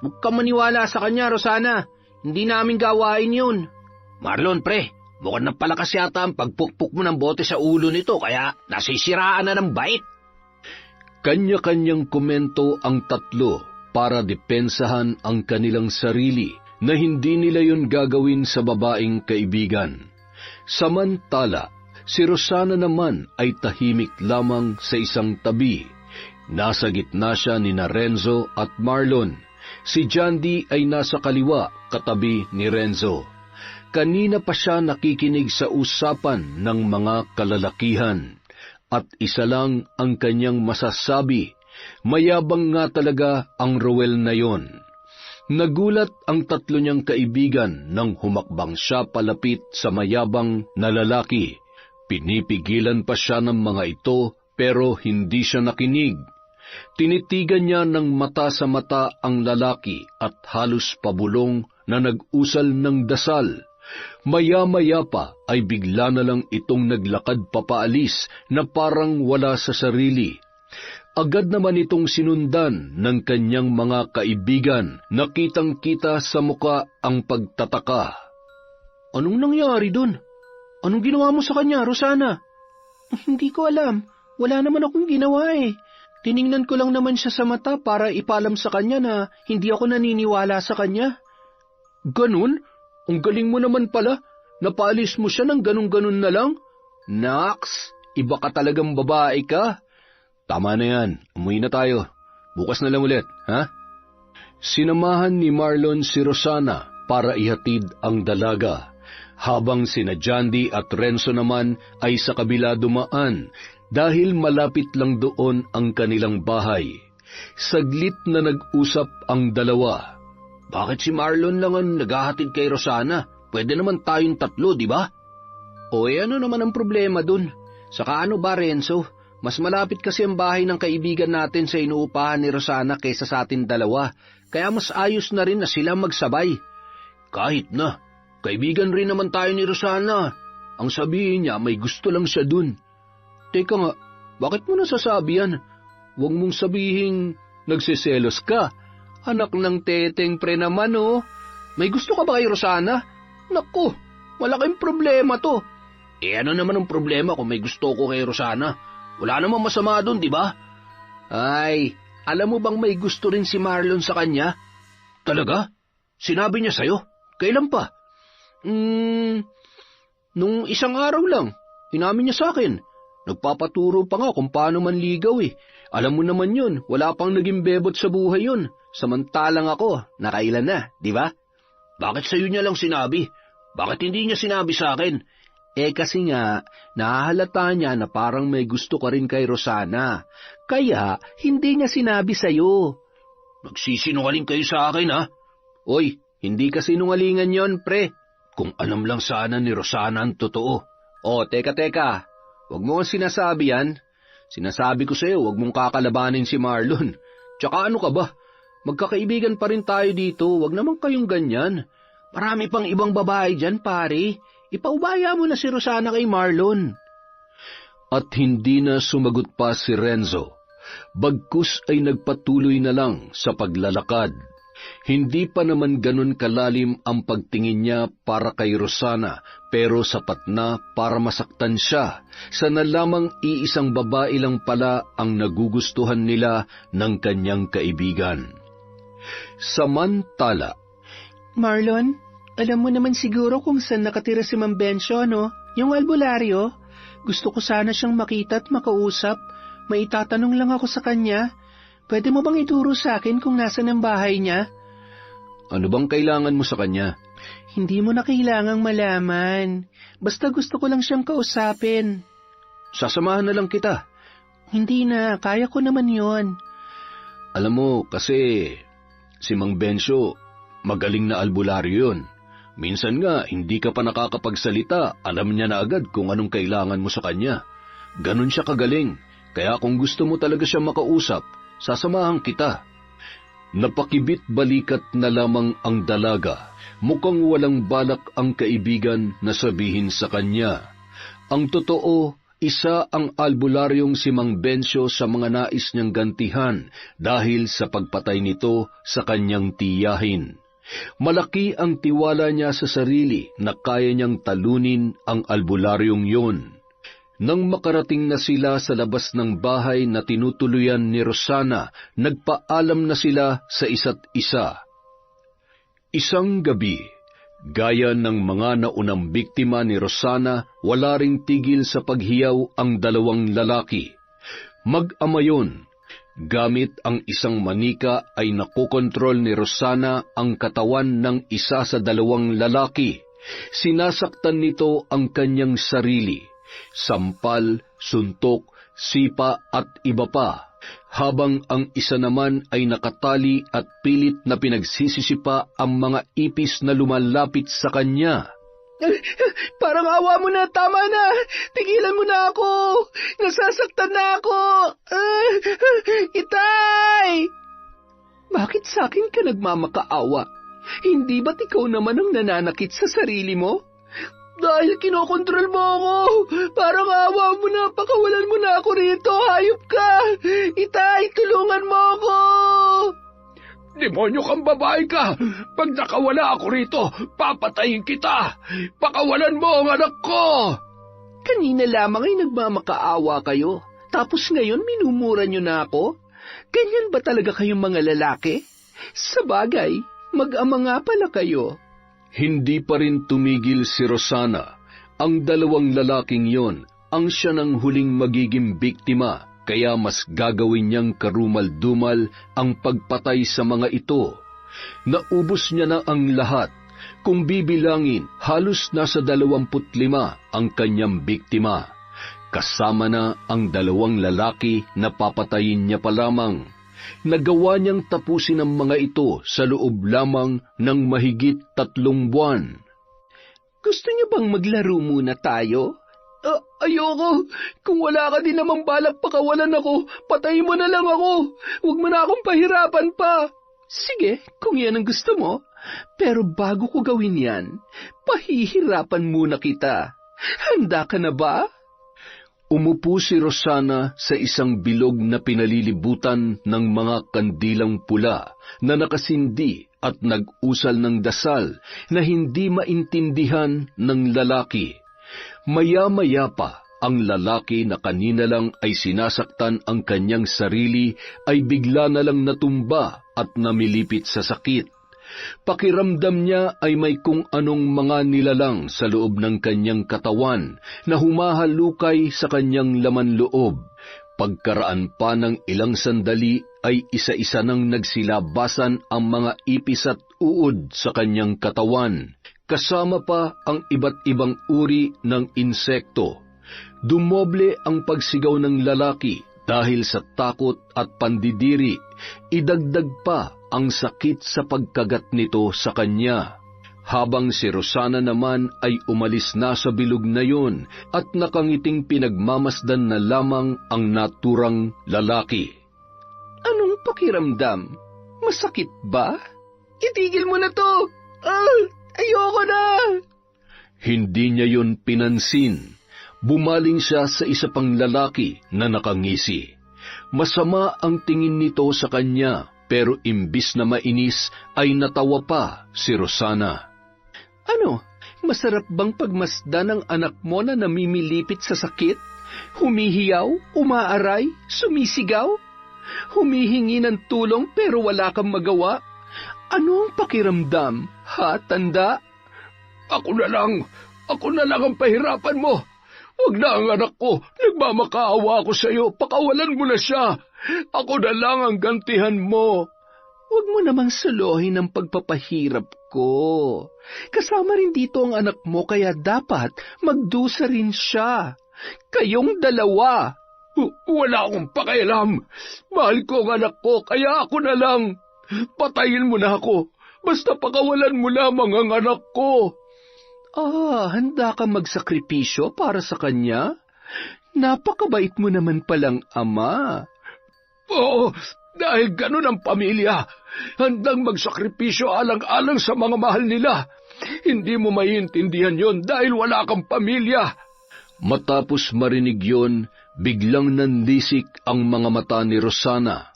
Huwag ka maniwala sa kanya, Rosana. Hindi namin gawain yun. Marlon, pre, mukhang napalakas yata ang pagpukpuk mo ng bote sa ulo nito, kaya nasisiraan na ng bait. Kanya-kanyang komento ang tatlo para depensahan ang kanilang sarili na hindi nila yun gagawin sa babaeng kaibigan. Samantala, si Rosana naman ay tahimik lamang sa isang tabi. Nasa gitna siya ni Renzo at Marlon. Si Jandy ay nasa kaliwa katabi ni Renzo. Kanina pa siya nakikinig sa usapan ng mga kalalakihan. At isa lang ang kanyang masasabi, mayabang nga talaga ang Ruel na yon. Nagulat ang tatlo niyang kaibigan nang humakbang siya palapit sa mayabang na lalaki. Pinipigilan pa siya ng mga ito pero hindi siya nakinig. Tinitigan niya ng mata sa mata ang lalaki at halos pabulong na nag-usal ng dasal. Maya-maya pa ay bigla na lang itong naglakad papaalis na parang wala sa sarili. Agad naman itong sinundan ng kanyang mga kaibigan na kitang-kita sa muka ang pagtataka. Anong nangyari dun? Anong ginawa mo sa kanya, Rosana? Hindi ko alam. Wala naman akong ginawa eh. Tiningnan ko lang naman siya sa mata para ipalam sa kanya na hindi ako naniniwala sa kanya. Ganun? Ang galing mo naman pala. Napaalis mo siya ng ganun-ganun na lang? Naks, iba ka talagang babae ka. Tama na yan. Umuwi na tayo. Bukas na lang ulit, ha? Sinamahan ni Marlon si Rosana para ihatid ang dalaga, habang sina Jandy at Renzo naman ay sa kabila dumaan dahil malapit lang doon ang kanilang bahay. Saglit na nag-usap ang dalawa. Bakit si Marlon lang ang naghahatid kay Rosana? Pwede naman tayong tatlo, di ba? O ano naman ang problema dun? Saka ano ba, Renzo? Mas malapit kasi ang bahay ng kaibigan natin sa inuupahan ni Rosana kaysa sa atin dalawa, kaya mas ayos na rin na sila magsabay. Kahit na, kaibigan rin naman tayo ni Rosana. Ang sabihin niya, may gusto lang siya dun. Teka nga, bakit mo nasasabi yan? Huwag mong sabihing nagsiselos ka. Anak ng teteng pre naman, oh. May gusto ka ba kay Rosana? Naku, malaking problema to. Ano naman ang problema kung may gusto ko kay Rosana? Wala namang masama doon, di ba? Ay, alam mo bang may gusto rin si Marlon sa kanya? Talaga? Sinabi niya sa'yo? Kailan pa? Nung isang araw lang. Inamin niya sa akin. Nagpapaturo pa nga kung paano manligaw eh. Alam mo naman yun, wala pang naging bebot sa buhay yun. Samantalang ako, nakailan na, di ba? Bakit sa'yo niya lang sinabi? Bakit hindi niya sinabi sa akin? Kasi nga, nahahalata niya na parang may gusto ka rin kay Rosana. Kaya, hindi niya sinabi sa'yo. Nagsisinungaling kayo sa akin, ha? Oy, hindi ka sinungalingan yon, pre. Kung alam lang sana ni Rosana ang totoo. Oh, teka. Huwag mo ang sinasabi yan. Sinasabi ko sa'yo, huwag mong kakalabanin si Marlon. Tsaka ano ka ba? Magkakaibigan pa rin tayo dito, huwag naman kayong ganyan. Marami pang ibang babae dyan, pare. Ipaubaya mo na si Rosana kay Marlon. At hindi na sumagot pa si Renzo. Bagkus ay nagpatuloy na lang sa paglalakad. Hindi pa naman ganun kalalim ang pagtingin niya para kay Rosana, pero sapat na para masaktan siya. Sana lamang iisang babae lang pala ang nagugustuhan nila ng kanyang kaibigan. Samantala, Marlon, alam mo naman siguro kung saan nakatira si Mang Bencio, no? Yung albularyo. Gusto ko sana siyang makita at makausap. May itatanong lang ako sa kanya. Pwede mo bang ituro sa akin kung nasan ang bahay niya? ano bang kailangan mo sa kanya? Hindi mo na kailangang malaman. Basta gusto ko lang siyang kausapin. Sasamahan na lang kita. Hindi na, kaya ko naman yon. Alam mo, kasi si Mang Bencio, magaling na albularyo yun. Minsan nga, hindi ka pa nakakapagsalita, alam niya na agad kung anong kailangan mo sa kanya. Ganon siya kagaling, kaya kung gusto mo talaga siya makausap, sasamahan kita. Napakibit balikat na lamang ang dalaga, mukhang walang balak ang kaibigan na sabihin sa kanya. Ang totoo, isa ang albularyong si Mang Bencio sa mga nais niyang gantihan dahil sa pagpatay nito sa kanyang tiyahin. Malaki ang tiwala niya sa sarili na kaya niyang talunin ang albularyong yon. Nang makarating na sila sa labas ng bahay na tinutuluyan ni Rosana, nagpaalam na sila sa isa't isa. Isang gabi, gaya ng mga naunang biktima ni Rosana, wala ring tigil sa paghiyaw ang dalawang lalaki. Mag-ama yun. Gamit ang isang manika ay nakokontrol ni Rosana ang katawan ng isa sa dalawang lalaki. Sinasaktan nito ang kanyang sarili, sampal, suntok, sipa at iba pa, habang ang isa naman ay nakatali at pilit na pinagsisisipa ang mga ipis na lumalapit sa kanya. Parang awa mo na, tama na. Tigilan mo na ako. Nasasaktan na ako. Itay! Bakit sa akin ka nagmamakaawa? Hindi ba't ikaw naman ang nananakit sa sarili mo? Dahil kinokontrol mo ako. Parang awa mo na, pakawalan mo na ako rito. Hayop ka. Itay, tulungan mo ako. Demonyo kang babae ka! Pag nakawala ako rito, papatayin kita! Pakawalan mo ang anak ko! Kanina lamang ay nagmamakaawa kayo. Tapos ngayon minumura niyo na ako? Ganyan ba talaga kayong mga lalaki? Sa bagay, mag-ama nga pala kayo. Hindi pa rin tumigil si Rosana. Ang dalawang lalaking yon ang siya ng huling magiging biktima, kaya mas gagawin niyang karumal-dumal ang pagpatay sa mga ito. Naubos niya na ang lahat. Kung bibilangin, halos nasa 25 ang kanyang biktima. Kasama na ang dalawang lalaki na papatayin niya pa lamang. Nagawa niyang tapusin ang mga ito sa loob lamang ng mahigit 3 buwan. Gusto niyo bang maglaro muna tayo? Ayoko. Kung wala ka din namang balak pakawalan ako, patayin mo na lang ako. Huwag mo na akong pahirapan pa. Sige, kung yan ang gusto mo. Pero bago ko gawin yan, pahihirapan muna kita. Handa ka na ba? Umupo si Rosana sa isang bilog na pinalilibutan ng mga kandilang pula na nakasindi at nag-usal ng dasal na hindi maintindihan ng lalaki. Maya-maya pa, ang lalaki na kanina lang ay sinasaktan ang kanyang sarili ay bigla na lang natumba at namilipit sa sakit. Pakiramdam niya ay may kung anong mga nilalang sa loob ng kanyang katawan na humahalukay sa kanyang laman loob. Pagkaraan pa ng ilang sandali ay isa-isa nang nagsilabasan ang mga ipis at uod sa kanyang katawan, kasama pa ang iba't ibang uri ng insekto. Dumoble ang pagsigaw ng lalaki, Dahil sa takot at pandidiri, idagdag pa ang sakit sa pagkagat nito sa kanya. Habang si Rosana naman ay umalis na sa bilog na yon at nakangiting pinagmamasdan na lamang ang naturang lalaki. Anong pakiramdam? Masakit ba? Itigil mo na to! Ayoko na! Hindi niya yon pinansin. Bumaling siya sa isa pang lalaki na nakangisi. Masama ang tingin nito sa kanya, pero imbis na mainis ay natawa pa si Rosana. Ano? Masarap bang pagmasdan ng anak mo na namimilipit sa sakit? Humihiyaw, umaaray, sumisigaw? Humihingi ng tulong pero wala kang magawa? Ano ang pakiramdam, ha, tanda? Ako na lang ang pahirapan mo. Huwag na ang anak ko, nagmamakaawa ako sa iyo, pakawalan mo na siya. Ako na lang ang gantihan mo. Huwag mo namang suluhin ang pagpapahirap ko. Kasama rin dito ang anak mo kaya dapat magdusa rin siya. Kayong dalawa. Wala akong pakialam. Mahal ko ang anak ko, kaya ako na lang. Patayin mo na ako. Basta pakawalan mo lamang ang anak ko. Handa kang magsakripisyo para sa kanya? Napakabait mo naman palang ama. Oo, dahil ganun ang pamilya. Handang magsakripisyo alang-alang sa mga mahal nila. Hindi mo maiintindihan yon dahil wala kang pamilya. Matapos marinig yon, biglang nandisik ang mga mata ni Rosana.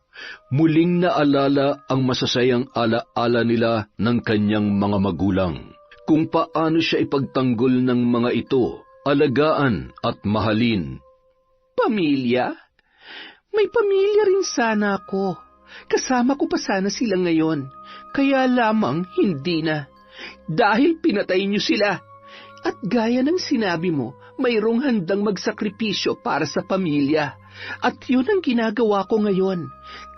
Muling naalala ang masasayang alaala nila ng kanyang mga magulang. Kung paano siya ipagtanggol ng mga ito, alagaan at mahalin. Pamilya? May pamilya rin sana ako. Kasama ko pa sana sila ngayon. Kaya lamang hindi na. Dahil pinatay niyo sila. At gaya ng sinabi mo, mayroong handang magsakripisyo para sa pamilya. At yun ang ginagawa ko ngayon.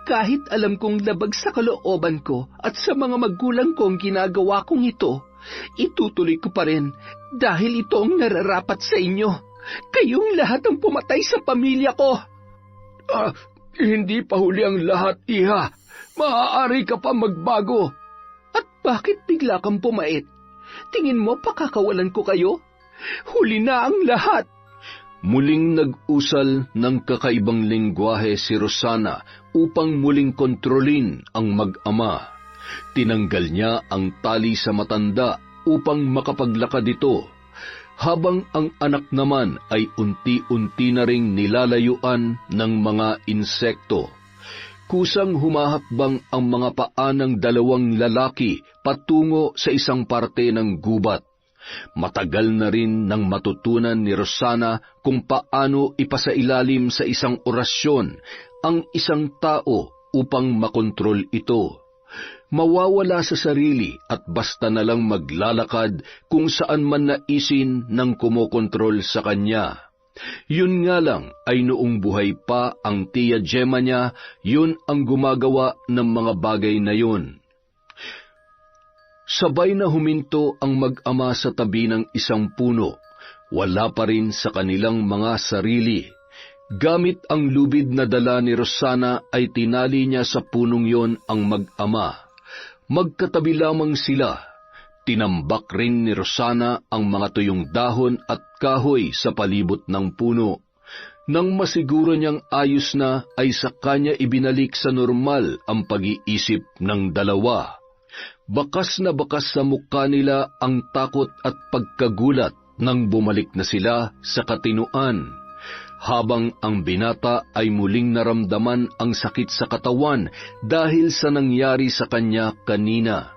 Kahit alam kong labag sa kalooban ko at sa mga magulang kong ginagawa kong ito, itutuloy ko pa rin dahil ito ang nararapat sa inyo. Kayong lahat ang pumatay sa pamilya ko. Hindi pa huli ang lahat, iha. Maaari ka pa magbago. At bakit bigla kang pumait? Tingin mo pakakawalan ko kayo? Huli na ang lahat. Muling nag-usal ng kakaibang lengguwahe si Rosana upang muling kontrolin ang mag-ama. Tinanggal niya ang tali sa matanda upang makapaglakad ito, habang ang anak naman ay unti-unti na ring nilalayuan ng mga insekto. Kusang humahakbang ang mga paa ng dalawang lalaki patungo sa isang parte ng gubat. Matagal na rin nang matutunan ni Rosana kung paano ipasailalim sa isang orasyon ang isang tao upang makontrol ito. Mawawala sa sarili at basta na lang maglalakad kung saan man naisin ng kumokontrol sa kanya. Yun nga lang ay noong buhay pa ang tiya Gemma niya, yun ang gumagawa ng mga bagay na yun. Sabay na huminto ang mag-ama sa tabi ng isang puno. Wala pa rin sa kanilang mga sarili. Gamit ang lubid na dala ni Rosana ay tinali niya sa punong yon ang mag-ama. Magkatabi lamang sila. Tinambak rin ni Rosana ang mga tuyong dahon at kahoy sa palibot ng puno. Nang masiguro niyang ayos na ay sa kanya ibinalik sa normal ang pag-iisip ng dalawa. Bakas na bakas sa mukha nila ang takot at pagkagulat nang bumalik na sila sa katinuan. Habang ang binata ay muling naramdaman ang sakit sa katawan dahil sa nangyari sa kanya kanina.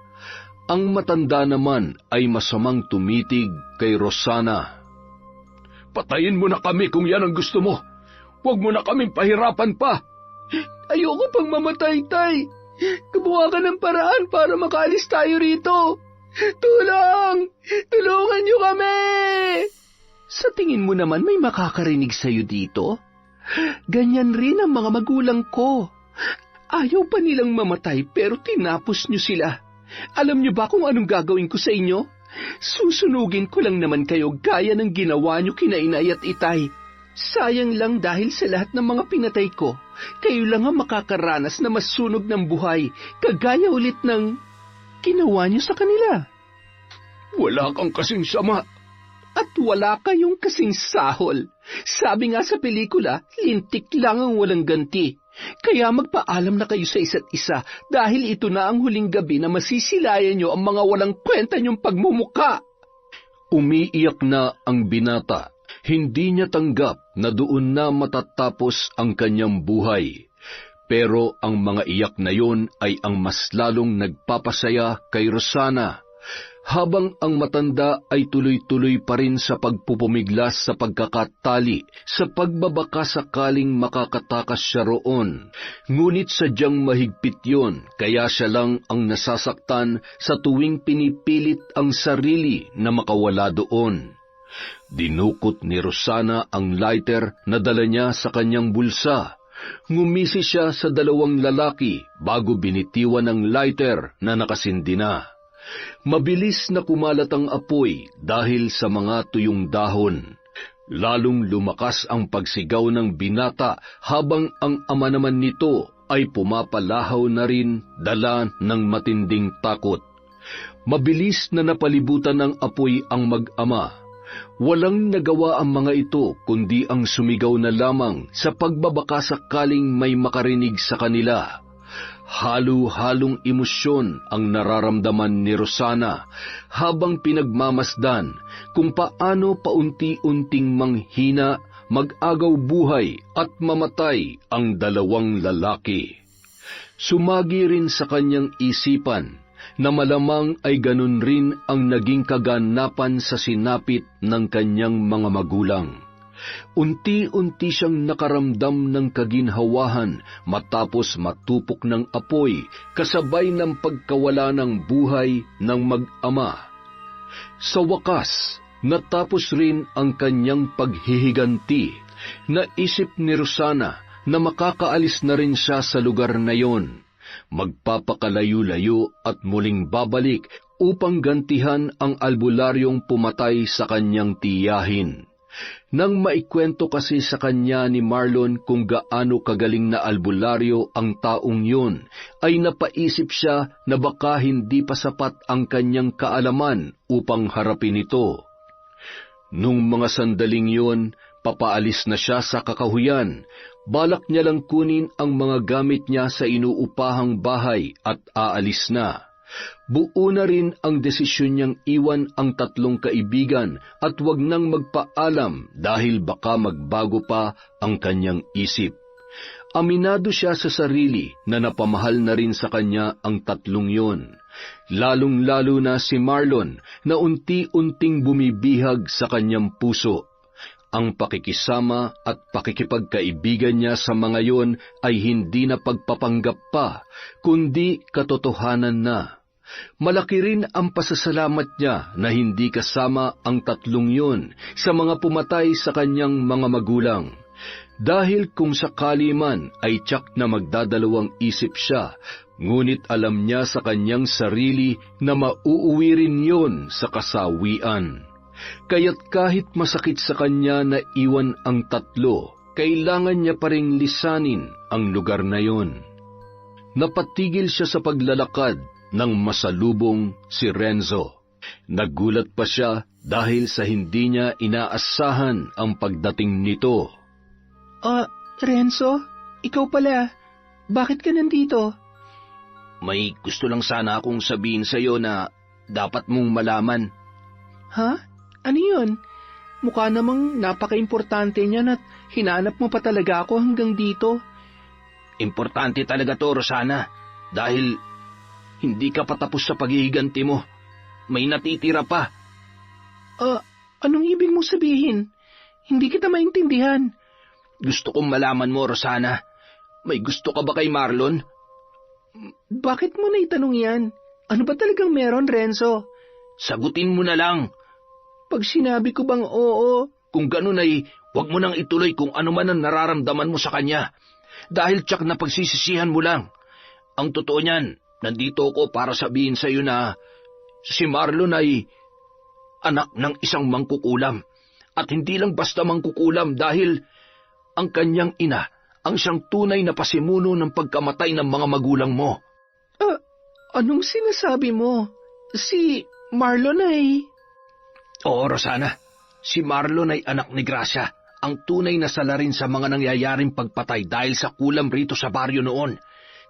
Ang matanda naman ay masamang tumitig kay Rosana. Patayin mo na kami kung yan ang gusto mo. Huwag mo na kaming pahirapan pa. Ayoko pang mamatay, tay. Gumawa ka ng paraan para makaalis tayo rito. Tulong! Tulungan niyo kami! Sa tingin mo naman may makakarinig sa'yo dito? Ganyan rin ang mga magulang ko. Ayaw pa nilang mamatay pero tinapos niyo sila. Alam niyo ba kung anong gagawin ko sa inyo? Susunugin ko lang naman kayo gaya ng ginawa niyo kina inay at itay. Sayang lang dahil sa lahat ng mga pinatay ko, kayo lang ang makakaranas na masunog ng buhay, kagaya ulit ng ginawa niyo sa kanila. Wala kang kasing sama. At wala kayong kasing sahol. Sabi nga sa pelikula, lintik lang ang walang ganti. Kaya magpaalam na kayo sa isa't isa dahil ito na ang huling gabi na masisilayan niyo ang mga walang kwenta niyong pagmumuka. Umiiyak na ang binata. Hindi niya tanggap na doon na matatapos ang kanyang buhay. Pero ang mga iyak na yon ay ang mas lalong nagpapasaya kay Rosana, habang ang matanda ay tuloy-tuloy pa rin sa pagpupumiglas sa pagkakatali, sa pagbabaka sakaling makakatakas siya roon. Ngunit sadyang mahigpit yon, kaya siya lang ang nasasaktan sa tuwing pinipilit ang sarili na makawala doon. Dinukot ni Rosana ang lighter na dala niya sa kanyang bulsa. Ngumisi siya sa dalawang lalaki bago binitiwan ang lighter na nakasindi na. Mabilis na kumalat ang apoy dahil sa mga tuyong dahon. Lalong lumakas ang pagsigaw ng binata habang ang ama naman nito ay pumapalahaw na rin dala ng matinding takot. Mabilis na napalibutan ng apoy ang mag-ama. Walang nagawa ang mga ito kundi ang sumigaw na lamang sa pagbabaka sakaling may makarinig sa kanila. Halo-halong emosyon ang nararamdaman ni Rosana habang pinagmamasdan kung paano paunti-unting manghina, mag-agaw buhay at mamatay ang dalawang lalaki. Sumagi rin sa kanyang isipan na malamang ay ganun rin ang naging kaganapan sa sinapit ng kanyang mga magulang. Unti-unti siyang nakaramdam ng kaginhawahan matapos matupok ng apoy kasabay ng pagkawala ng buhay ng mag-ama. Sa wakas, natapos rin ang kanyang paghihiganti. Naisip ni Rosana na makakaalis na rin siya sa lugar na yon. Magpapakalayo-layo at muling babalik upang gantihan ang albularyong pumatay sa kanyang tiyahin. Nang maikwento kasi sa kanya ni Marlon kung gaano kagaling na albularyo ang taong yun, ay napaisip siya na baka hindi pa sapat ang kanyang kaalaman upang harapin ito. Nung mga sandaling yun, papaalis na siya sa kakahuyan. Balak niya lang kunin ang mga gamit niya sa inuupahang bahay at aalis na. Buo na rin ang desisyon niyang iwan ang tatlong kaibigan at wag nang magpaalam dahil baka magbago pa ang kanyang isip. Aminado siya sa sarili na napamahal na rin sa kanya ang tatlong yon, lalong-lalo na si Marlon na unti-unting bumibihag sa kanyang puso. Ang pakikisama at pakikipagkaibigan niya sa mga yon ay hindi na pagpapanggap pa, kundi katotohanan na. Malaki rin ang pasasalamat niya na hindi kasama ang tatlong yon sa mga pumatay sa kanyang mga magulang. Dahil kung sakali man ay tiyak na magdadalawang isip siya, ngunit alam niya sa kanyang sarili na mauuwi rin yon sa kasawian. Kaya't kahit masakit sa kanya na iwan ang tatlo, kailangan niya pa ring lisanin ang lugar na yon. Napatigil siya sa paglalakad nang masalubong si Renzo. Nagulat pa siya dahil sa hindi niya inaasahan ang pagdating nito. Renzo? Ikaw pala. Bakit ka nandito? May gusto lang sana akong sabihin sa'yo na dapat mong malaman. Ha? Ano yun? Mukha namang napaka-importante niyan at hinanap mo pa talaga ako hanggang dito. Importante talaga to, Rosana. Dahil hindi ka patapos sa paghihiganti mo. May natitira pa. Anong ibig mong sabihin? Hindi kita maintindihan. Gusto kong malaman mo, Rosana. May gusto ka ba kay Marlon? Bakit mo na itanong yan? Ano ba talagang meron, Renzo? Sagutin mo na lang. Pag sinabi ko bang oo? Kung ganun ay, huwag mo nang ituloy kung ano man ang nararamdaman mo sa kanya. Dahil tsak na pagsisisihan mo lang. Ang totoo niyan, nandito ako para sabihin sa iyo na si Marlon ay anak ng isang mangkukulam At hindi lang basta mangkukulam dahil ang kanyang ina ang siyang tunay na pasimuno ng pagkamatay ng mga magulang mo. Anong sinasabi mo? Si Marlon ay... Oo, Rosana. Si Marlon ay anak ni Gracia, ang tunay na salarin sa mga nangyayaring pagpatay dahil sa kulam rito sa baryo noon.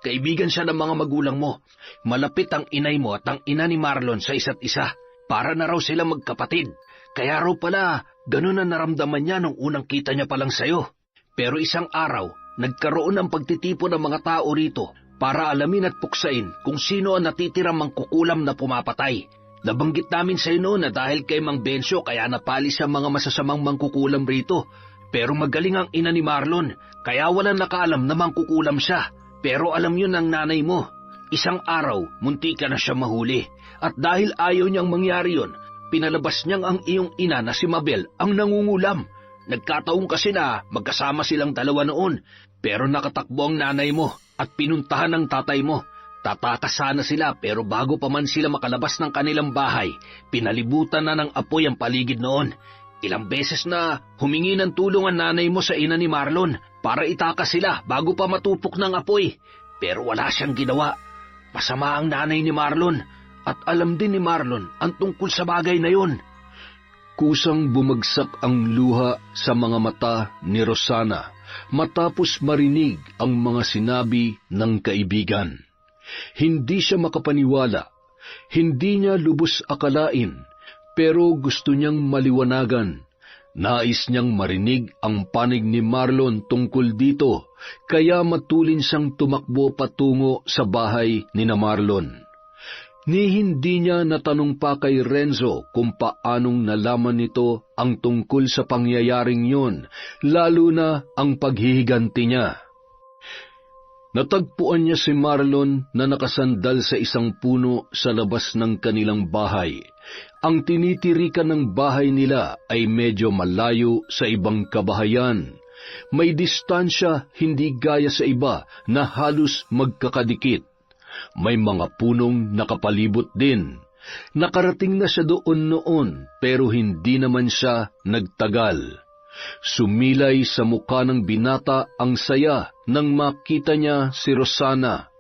Kaibigan siya ng mga magulang mo. Malapit ang inay mo at ang ina ni Marlon sa isa't isa. Para na raw sila magkapatid. Kaya raw pala, ganun ang naramdaman niya nung unang kita niya palang sayo. Pero isang araw, nagkaroon ng pagtitipon ng mga tao rito para alamin at puksain kung sino ang natitirang mangkukulam na pumapatay. Nabanggit namin sa noon na dahil kay Mang Bencio kaya napalis ang mga masasamang mangkukulam rito. Pero magaling ang ina ni Marlon, kaya walang nakaalam na mangkukulam siya. Pero alam yun ng nanay mo. Isang araw, munti ka na siya mahuli. At dahil ayaw niyang mangyari yun, pinalabas niyang ang iyong ina na si Mabel ang nangungulam. Nagkataon kasi na magkasama silang dalawa noon, pero nakatakbo ang nanay mo at pinuntahan ng tatay mo. Tatakas sana sila pero bago pa man sila makalabas ng kanilang bahay, pinalibutan na ng apoy ang paligid noon. Ilang beses na humingi ng tulong ang nanay mo sa ina ni Marlon para itakas sila bago pa matupok ng apoy. Pero wala siyang ginawa. Masama ang nanay ni Marlon at alam din ni Marlon ang tungkol sa bagay na yun. Kusang bumagsak ang luha sa mga mata ni Rosana matapos marinig ang mga sinabi ng kaibigan. Hindi siya makapaniwala, hindi niya lubos akalain, pero gusto niyang maliwanagan. Nais niyang marinig ang panig ni Marlon tungkol dito, kaya matulin siyang tumakbo patungo sa bahay ni na Marlon. Ni hindi niya natanong pa kay Renzo kung paanong nalaman nito ang tungkol sa pangyayaring yun, lalo na ang paghihiganti niya. Natagpuan niya si Marlon na nakasandal sa isang puno sa labas ng kanilang bahay. Ang tinitirikan ng bahay nila ay medyo malayo sa ibang kabahayan. May distansya hindi gaya sa iba na halos magkakadikit. May mga punong nakapalibot din. Nakarating na siya doon noon pero hindi naman siya nagtagal. Sumilay sa mukha ng binata ang saya nang makita niya si Rosana.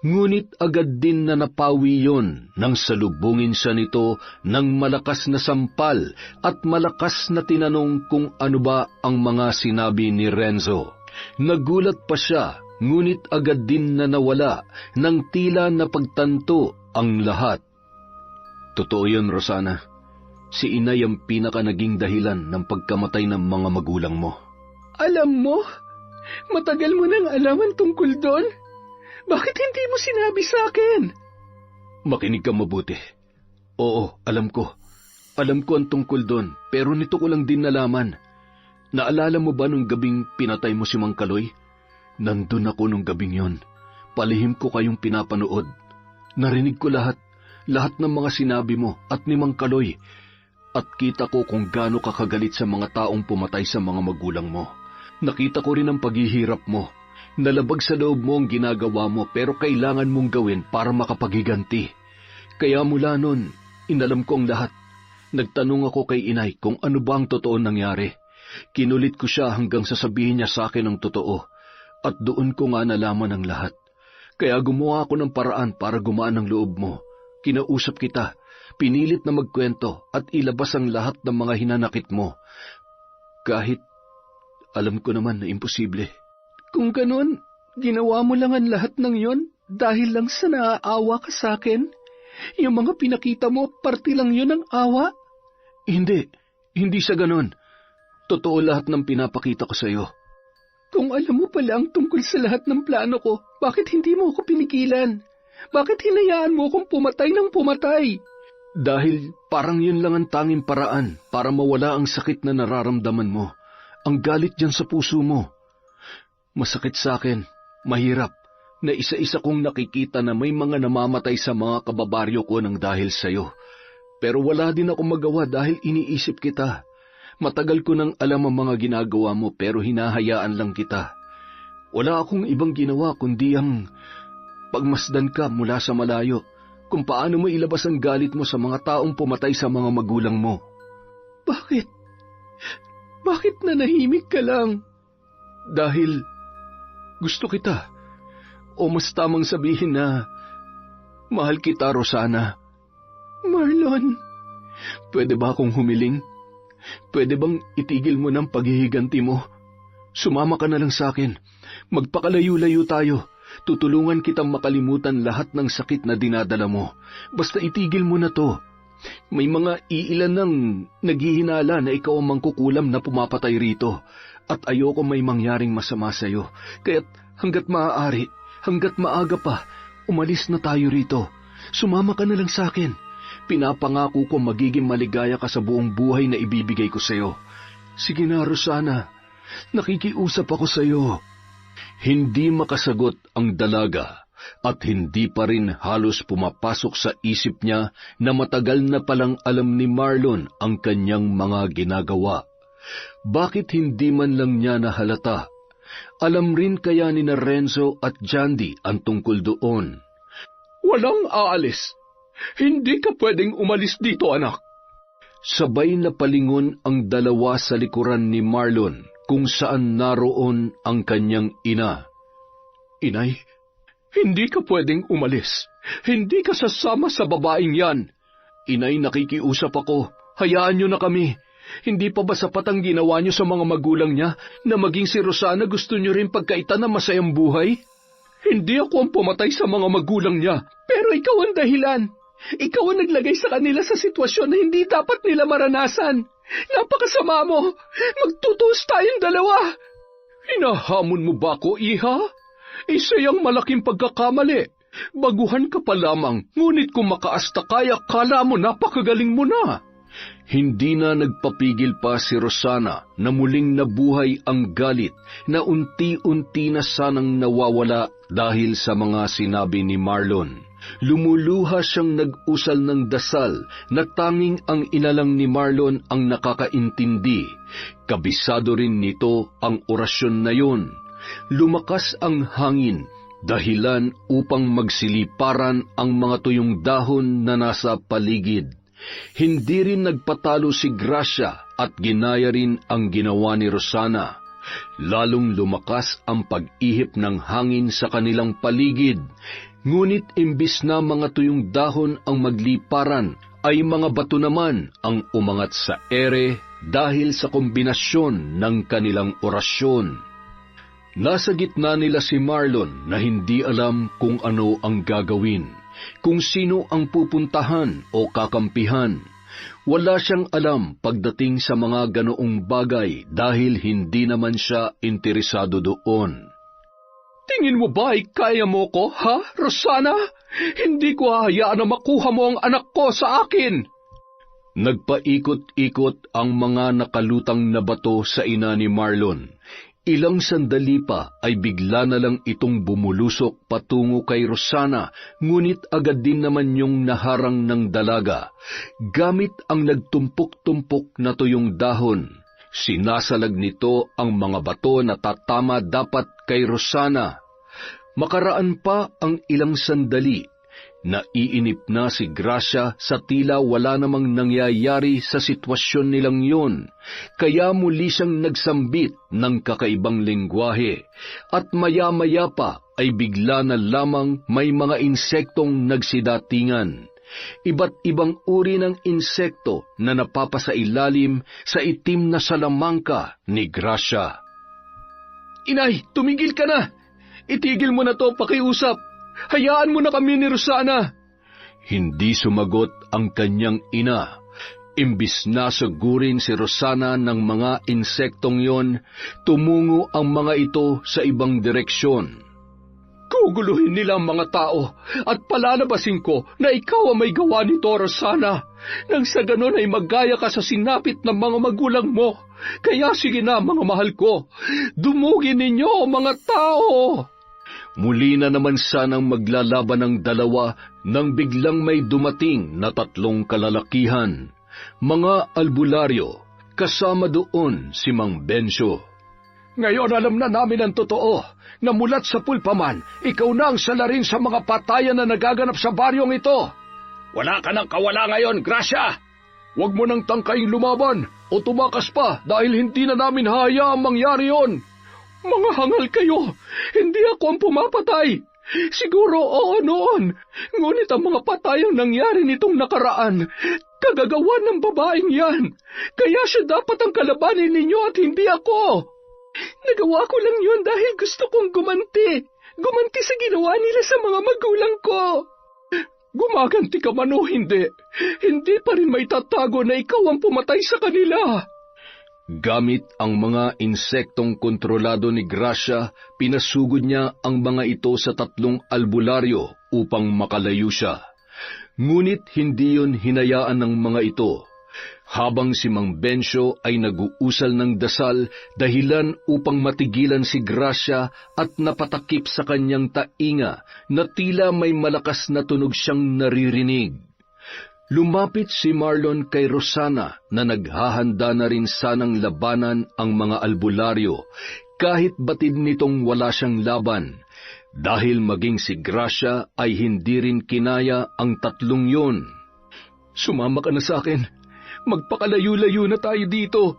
Ngunit agad din na napawi yon nang salubungin siya nito ng malakas na sampal at malakas na tinanong kung ano ba ang mga sinabi ni Renzo. Nagulat pa siya, ngunit agad din na nawala nang tila napagtanto ang lahat. Totoo yun, Rosana. Si inay ang pinaka naging dahilan ng pagkamatay ng mga magulang mo. Alam mo? Matagal mo nang alaman tungkol doon? Bakit hindi mo sinabi sa akin? Makinig ka mabuti. Oo, alam ko. Alam ko ang tungkol doon, pero nito ko lang din nalaman. Naalala mo ba nung gabing pinatay mo si Mang Kaloy? Nandun ako nung gabing yon. Palihim ko kayong pinapanood. Narinig ko lahat ng mga sinabi mo at ni Mang Kaloy. At kita ko kung gaano ka kagalit sa mga taong pumatay sa mga magulang mo. Nakita ko rin ang paghihirap mo. Nalabag sa loob mo ang ginagawa mo pero kailangan mong gawin para makapaghiganti. Kaya mula nun, inalam ko ang lahat. Nagtanong ako kay inay kung ano ba ang totoo nangyari. Kinulit ko siya hanggang sasabihin niya sa akin ang totoo. At doon ko nga nalaman ang lahat. Kaya gumawa ako ng paraan para gumaan ang loob mo. Kinausap kita. Pinilit na magkwento at ilabas ang lahat ng mga hinanakit mo. Kahit alam ko naman na imposible. Kung ganun, ginawa mo lang ang lahat ng yon dahil lang sa naaawa ka sa akin? Yung mga pinakita mo, parte lang yun ng awa? Hindi sa ganun. Totoo lahat ng pinapakita ko sa iyo. Kung alam mo pala ang tungkol sa lahat ng plano ko, bakit hindi mo ako pinigilan? Bakit hinayaan mo akong pumatay ng pumatay? Dahil parang yun lang ang tanging paraan para mawala ang sakit na nararamdaman mo. Ang galit dyan sa puso mo. Masakit sa akin, mahirap, na isa-isa kong nakikita na may mga namamatay sa mga kababaryo ko ng dahil sa'yo. Pero wala din ako magawa dahil iniisip kita. Matagal ko nang alam ang mga ginagawa mo pero hinahayaan lang kita. Wala akong ibang ginawa kundi ang pagmasdan ka mula sa malayo kung paano mo ilabas ang galit mo sa mga taong pumatay sa mga magulang mo. Bakit? Bakit nanahimik ka lang? Dahil gusto kita. O mas tamang sabihin na mahal kita, Rosana. Marlon, Pwede ba akong humiling? Pwede bang itigil mo ng paghihiganti mo? Sumama ka na lang sa akin. Magpakalayo-layo tayo. Tutulungan kitang makalimutan lahat ng sakit na dinadala mo. Basta itigil mo na to. May mga iilan nang naghihinala na ikaw ang mangkukulam na pumapatay rito. At ayoko may mangyaring masama sa'yo. Kaya't hanggat maaari, hanggat maaga pa, umalis na tayo rito. Sumama ka na lang sa akin. Pinapangako ko magiging maligaya ka sa buong buhay na ibibigay ko sa'yo. Sige na, Rosana. Nakikiusap ako sa'yo. Hindi makasagot ang dalaga at hindi pa rin halos pumapasok sa isip niya na matagal na palang alam ni Marlon ang kanyang mga ginagawa. Bakit hindi man lang niya nahalata? Alam rin kaya ni Renzo at Jandy ang tungkol doon. Walang aalis. Hindi ka pwedeng umalis dito, anak. Sabay na palingon ang dalawa sa likuran ni Marlon kung saan naroon ang kanyang ina. Inay, hindi ka pwedeng umalis. Hindi ka sasama sa babaeng yan. Inay, nakikiusap ako. Hayaan niyo na kami. Hindi pa ba sapat ang ginawa niyo sa mga magulang niya na maging si Rosana gusto niyo rin pagkaitan ng masayang buhay? Hindi ako ang pumatay sa mga magulang niya. Pero ikaw ang dahilan. Ikaw ang naglagay sa kanila sa sitwasyon na hindi dapat nila maranasan. Napakasama mo. Magtutuos tayong dalawa. Hinahamon mo ba ako, iha? Isa yung malaking pagkakamali. Baguhan ka pa lamang, ngunit kung makaasta kaya, kala mo napakagaling mo na. Hindi na nagpapigil pa si Rosana na muling nabuhay ang galit na unti-unti na sanang nawawala dahil sa mga sinabi ni Marlon. Lumuluha siyang nag-usal ng dasal na tanging ang inalang ni Marlon ang nakakaintindi. Kabisado rin nito ang orasyon na yun. Lumakas ang hangin, dahilan upang magsiliparan ang mga tuyong dahon na nasa paligid. Hindi rin nagpatalo si Gracia at ginaya rin ang ginawa ni Rosana. Lalong lumakas ang pag-ihip ng hangin sa kanilang paligid. Ngunit imbis na mga tuyong dahon ang magliparan, ay mga bato naman ang umangat sa ere dahil sa kombinasyon ng kanilang orasyon. Nasa gitna nila si Marlon na hindi alam kung ano ang gagawin, kung sino ang pupuntahan o kakampihan. Wala siyang alam pagdating sa mga ganoong bagay dahil hindi naman siya interesado doon. Tingin mo ba ay kaya mo ko, ha, Rosana? Hindi ko hahayaan na makuha mo ang anak ko sa akin. Nagpaikot-ikot ang mga nakalutang na bato sa ina ni Marlon. Ilang sandali pa ay bigla na lang itong bumulusok patungo kay Rosana, ngunit agad din naman yung naharang ng dalaga. Gamit ang nagtumpok-tumpok na tuyong dahon, sinasalag nito ang mga bato na tatama dapat kay Rosana. Makaraan pa ang ilang sandali, naiinip na si Gracia sa tila wala namang nangyayari sa sitwasyon nilang yun, kaya muli siyang nagsambit ng kakaibang lengguwahe, at maya-maya pa ay bigla na lamang may mga insektong nagsidatingan. Iba't ibang uri ng insekto na napapasailalim sa itim na salamangka ni Gracia. Inay, tumigil ka na! Itigil mo na to, pakiusap! Hayaan mo na kami ni Rosana! Hindi sumagot ang kanyang ina. Imbis na sagurin si Rosana ng mga insektong yon, tumungo ang mga ito sa ibang direksyon. Guguluhin nila ang mga tao at palalabasin ko na ikaw ang may gawa nito, Rosana. Nang sa ganon ay maggaya ka sa sinapit ng mga magulang mo. Kaya sige na, mga mahal ko, dumugin ninyo, mga tao! Muli na naman sanang maglalaban ang dalawa nang biglang may dumating na 3 kalalakihan. Mga albularyo, kasama doon si Mang Bencio. Ngayon alam na namin ang totoo, na mulat sa pulpaman, ikaw na ang salarin sa mga patayan na nagaganap sa baryong ito. Wala ka nang kawala ngayon, Gracia! Huwag mo nang tangkaing lumaban, o tumakas pa dahil hindi na namin hayaang mangyari yon. Mga hangal kayo! Hindi ako ang pumapatay! Siguro oo noon, ngunit ang mga patay ang nangyari nitong nakaraan. Kagagawa ng babaeng yan, kaya siya dapat ang kalabanin ninyo at hindi ako. Nagawa ko lang yun dahil gusto kong gumanti. Gumanti sa ginawa nila sa mga magulang ko. Gumaganti ka man o hindi, hindi pa rin may tatago na ikaw ang pumatay sa kanila. Gamit ang mga insektong kontrolado ni Gracia, pinasugod niya ang mga ito sa 3 albularyo upang makalayo siya. Ngunit hindi yun hinayaan ng mga ito. Habang si Mang Bencio ay nag-uusal ng dasal dahilan upang matigilan si Gracia at napatakip sa kanyang tainga na tila may malakas na tunog siyang naririnig. Lumapit si Marlon kay Rosana na naghahanda na rin sanang labanan ang mga albularyo kahit batid nitong wala siyang laban, dahil maging si Gracia ay hindi rin kinaya ang 3 yun. Sumama ka na sa akin. Magpakalayo-layo na tayo dito.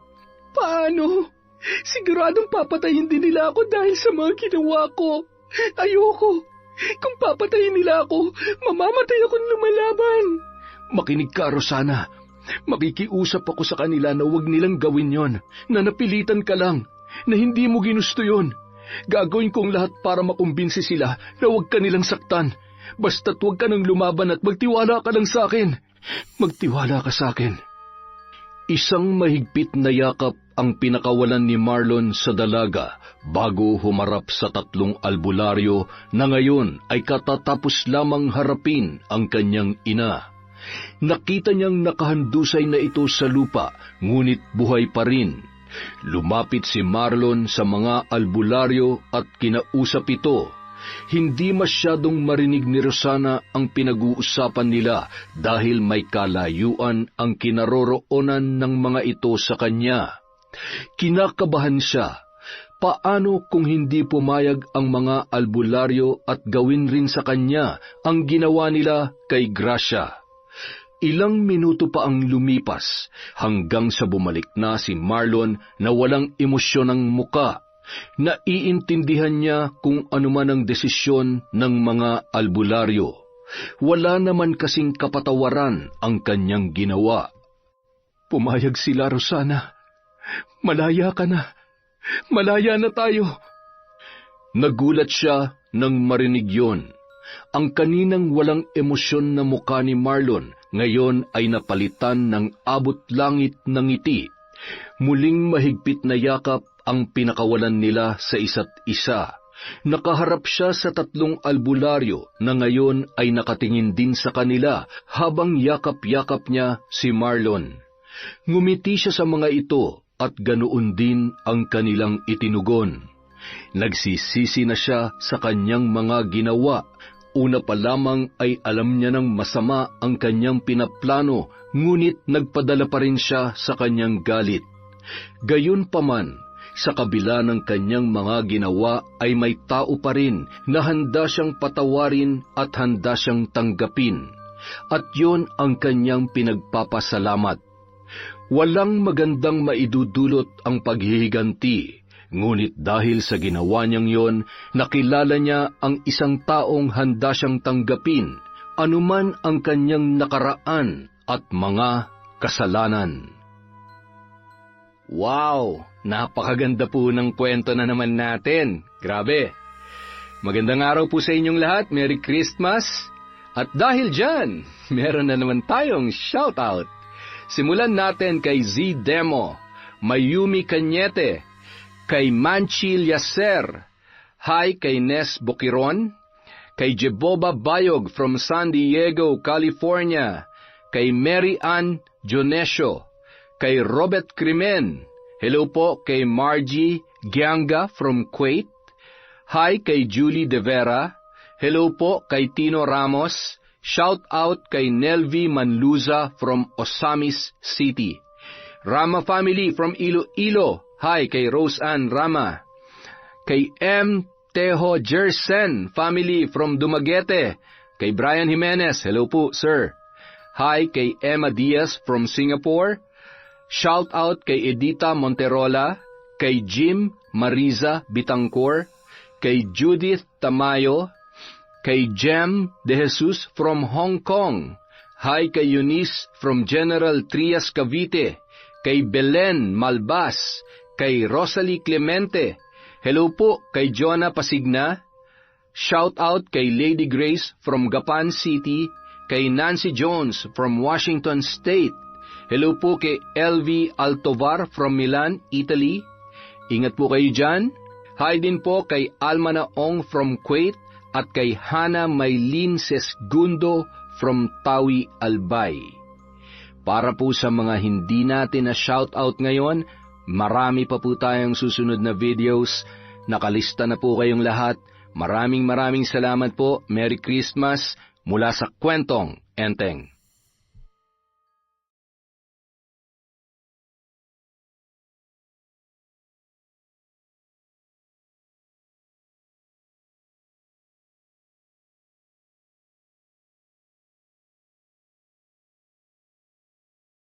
Paano? Siguradong papatayin din nila ako dahil sa mga ginawa ko. Ayoko. Kung papatayin nila ako, mamamatay akong lumalaban. Makinig ka, Rosana. Makikiusap ako sa kanila na huwag nilang gawin yon, na napilitan ka lang, na hindi mo ginusto yon. Gagawin kong lahat para makumbinsi sila na huwag ka nilang saktan. Basta't huwag ka nang lumaban at magtiwala ka lang sa akin. Magtiwala ka sa akin. Isang mahigpit na yakap ang pinakawalan ni Marlon sa dalaga bago humarap sa 3 albularyo na ngayon ay katatapos lamang harapin ang kanyang ina. Nakita niyang nakahandusay na ito sa lupa, ngunit buhay pa rin. Lumapit si Marlon sa mga albularyo at kinausap ito. Hindi masyadong marinig ni Rosana ang pinag-uusapan nila dahil may kalayuan ang kinaroroonan ng mga ito sa kanya. Kinakabahan siya. Paano kung hindi pumayag ang mga albularyo at gawin rin sa kanya ang ginawa nila kay Gracia? Ilang minuto pa ang lumipas hanggang sa bumalik na si Marlon na walang emosyon ng muka. Naiintindihan niya kung ano man ang desisyon ng mga albularyo. Wala naman kasing kapatawaran ang kanyang ginawa. Pumayag sila, Rosana. Malaya ka na. Malaya na tayo. Nagulat siya nang marinig yon. Ang kaninang walang emosyon na mukha ni Marlon ngayon ay napalitan ng abot langit ng ngiti. Muling mahigpit na yakap ang pinakawalan nila sa isa't isa. Nakaharap siya sa 3 albularyo na ngayon ay nakatingin din sa kanila habang yakap-yakap niya si Marlon. Ngumiti siya sa mga ito at ganoon din ang kanilang itinugon. Nagsisisi na siya sa kanyang mga ginawa. Una pa lamang ay alam niya ng masama ang kanyang pinaplano, ngunit nagpadala pa rin siya sa kanyang galit. Gayunpaman, sa kabila ng kanyang mga ginawa ay may tao pa rin na handa siyang patawarin at handa siyang tanggapin. At yon ang kanyang pinagpapasalamat. Walang magandang maidudulot ang paghihiganti, ngunit dahil sa ginawa niyang yon, nakilala niya ang isang taong handa siyang tanggapin, anuman ang kanyang nakaraan at mga kasalanan. Wow! Napakaganda po ng kwento na naman natin. Grabe! Magandang araw po sa inyong lahat. Merry Christmas! At dahil dyan, meron na naman tayong shoutout. Simulan natin kay Z Demo, Mayumi Cañete, kay Manchi Yaser, hi kay Nes Boquiron, kay Jeboba Bayog from San Diego, California, kay Mary Ann Jonesio, kay Robert Crimen, hello po kay Margie Gianga from Kuwait, hi kay Julie De Vera, hello po kay Tino Ramos, shout out kay Nelvi Manluza from Osamis City, Rama family from Iloilo, hi kay Rose Ann Rama, kay M. Tejo Jersen family from Dumaguete, kay Brian Jimenez, hello po sir, hi kay Emma Diaz from Singapore, Shout out kay Edita Monterola, kay Jim Mariza Bitangcor, kay Judith Tamayo, kay Jem De Jesus from Hong Kong. Hi kay Eunice from General Trias Cavite, kay Belen Malbas, kay Rosalie Clemente. Hello po kay Jonah Pasigna. Shout out kay Lady Grace from Gapan City, kay Nancy Jones from Washington State. Hello po kay LV Altovar from Milan, Italy. Ingat po kayo dyan. Hi din po kay Alma Naong from Kuwait at kay Hana Maylin Sesgundo from Tawi, Albay. Para po sa mga hindi natin na shoutout ngayon, marami pa po tayong susunod na videos. Nakalista na po kayong lahat. Maraming salamat po. Merry Christmas mula sa Kwentong Enteng.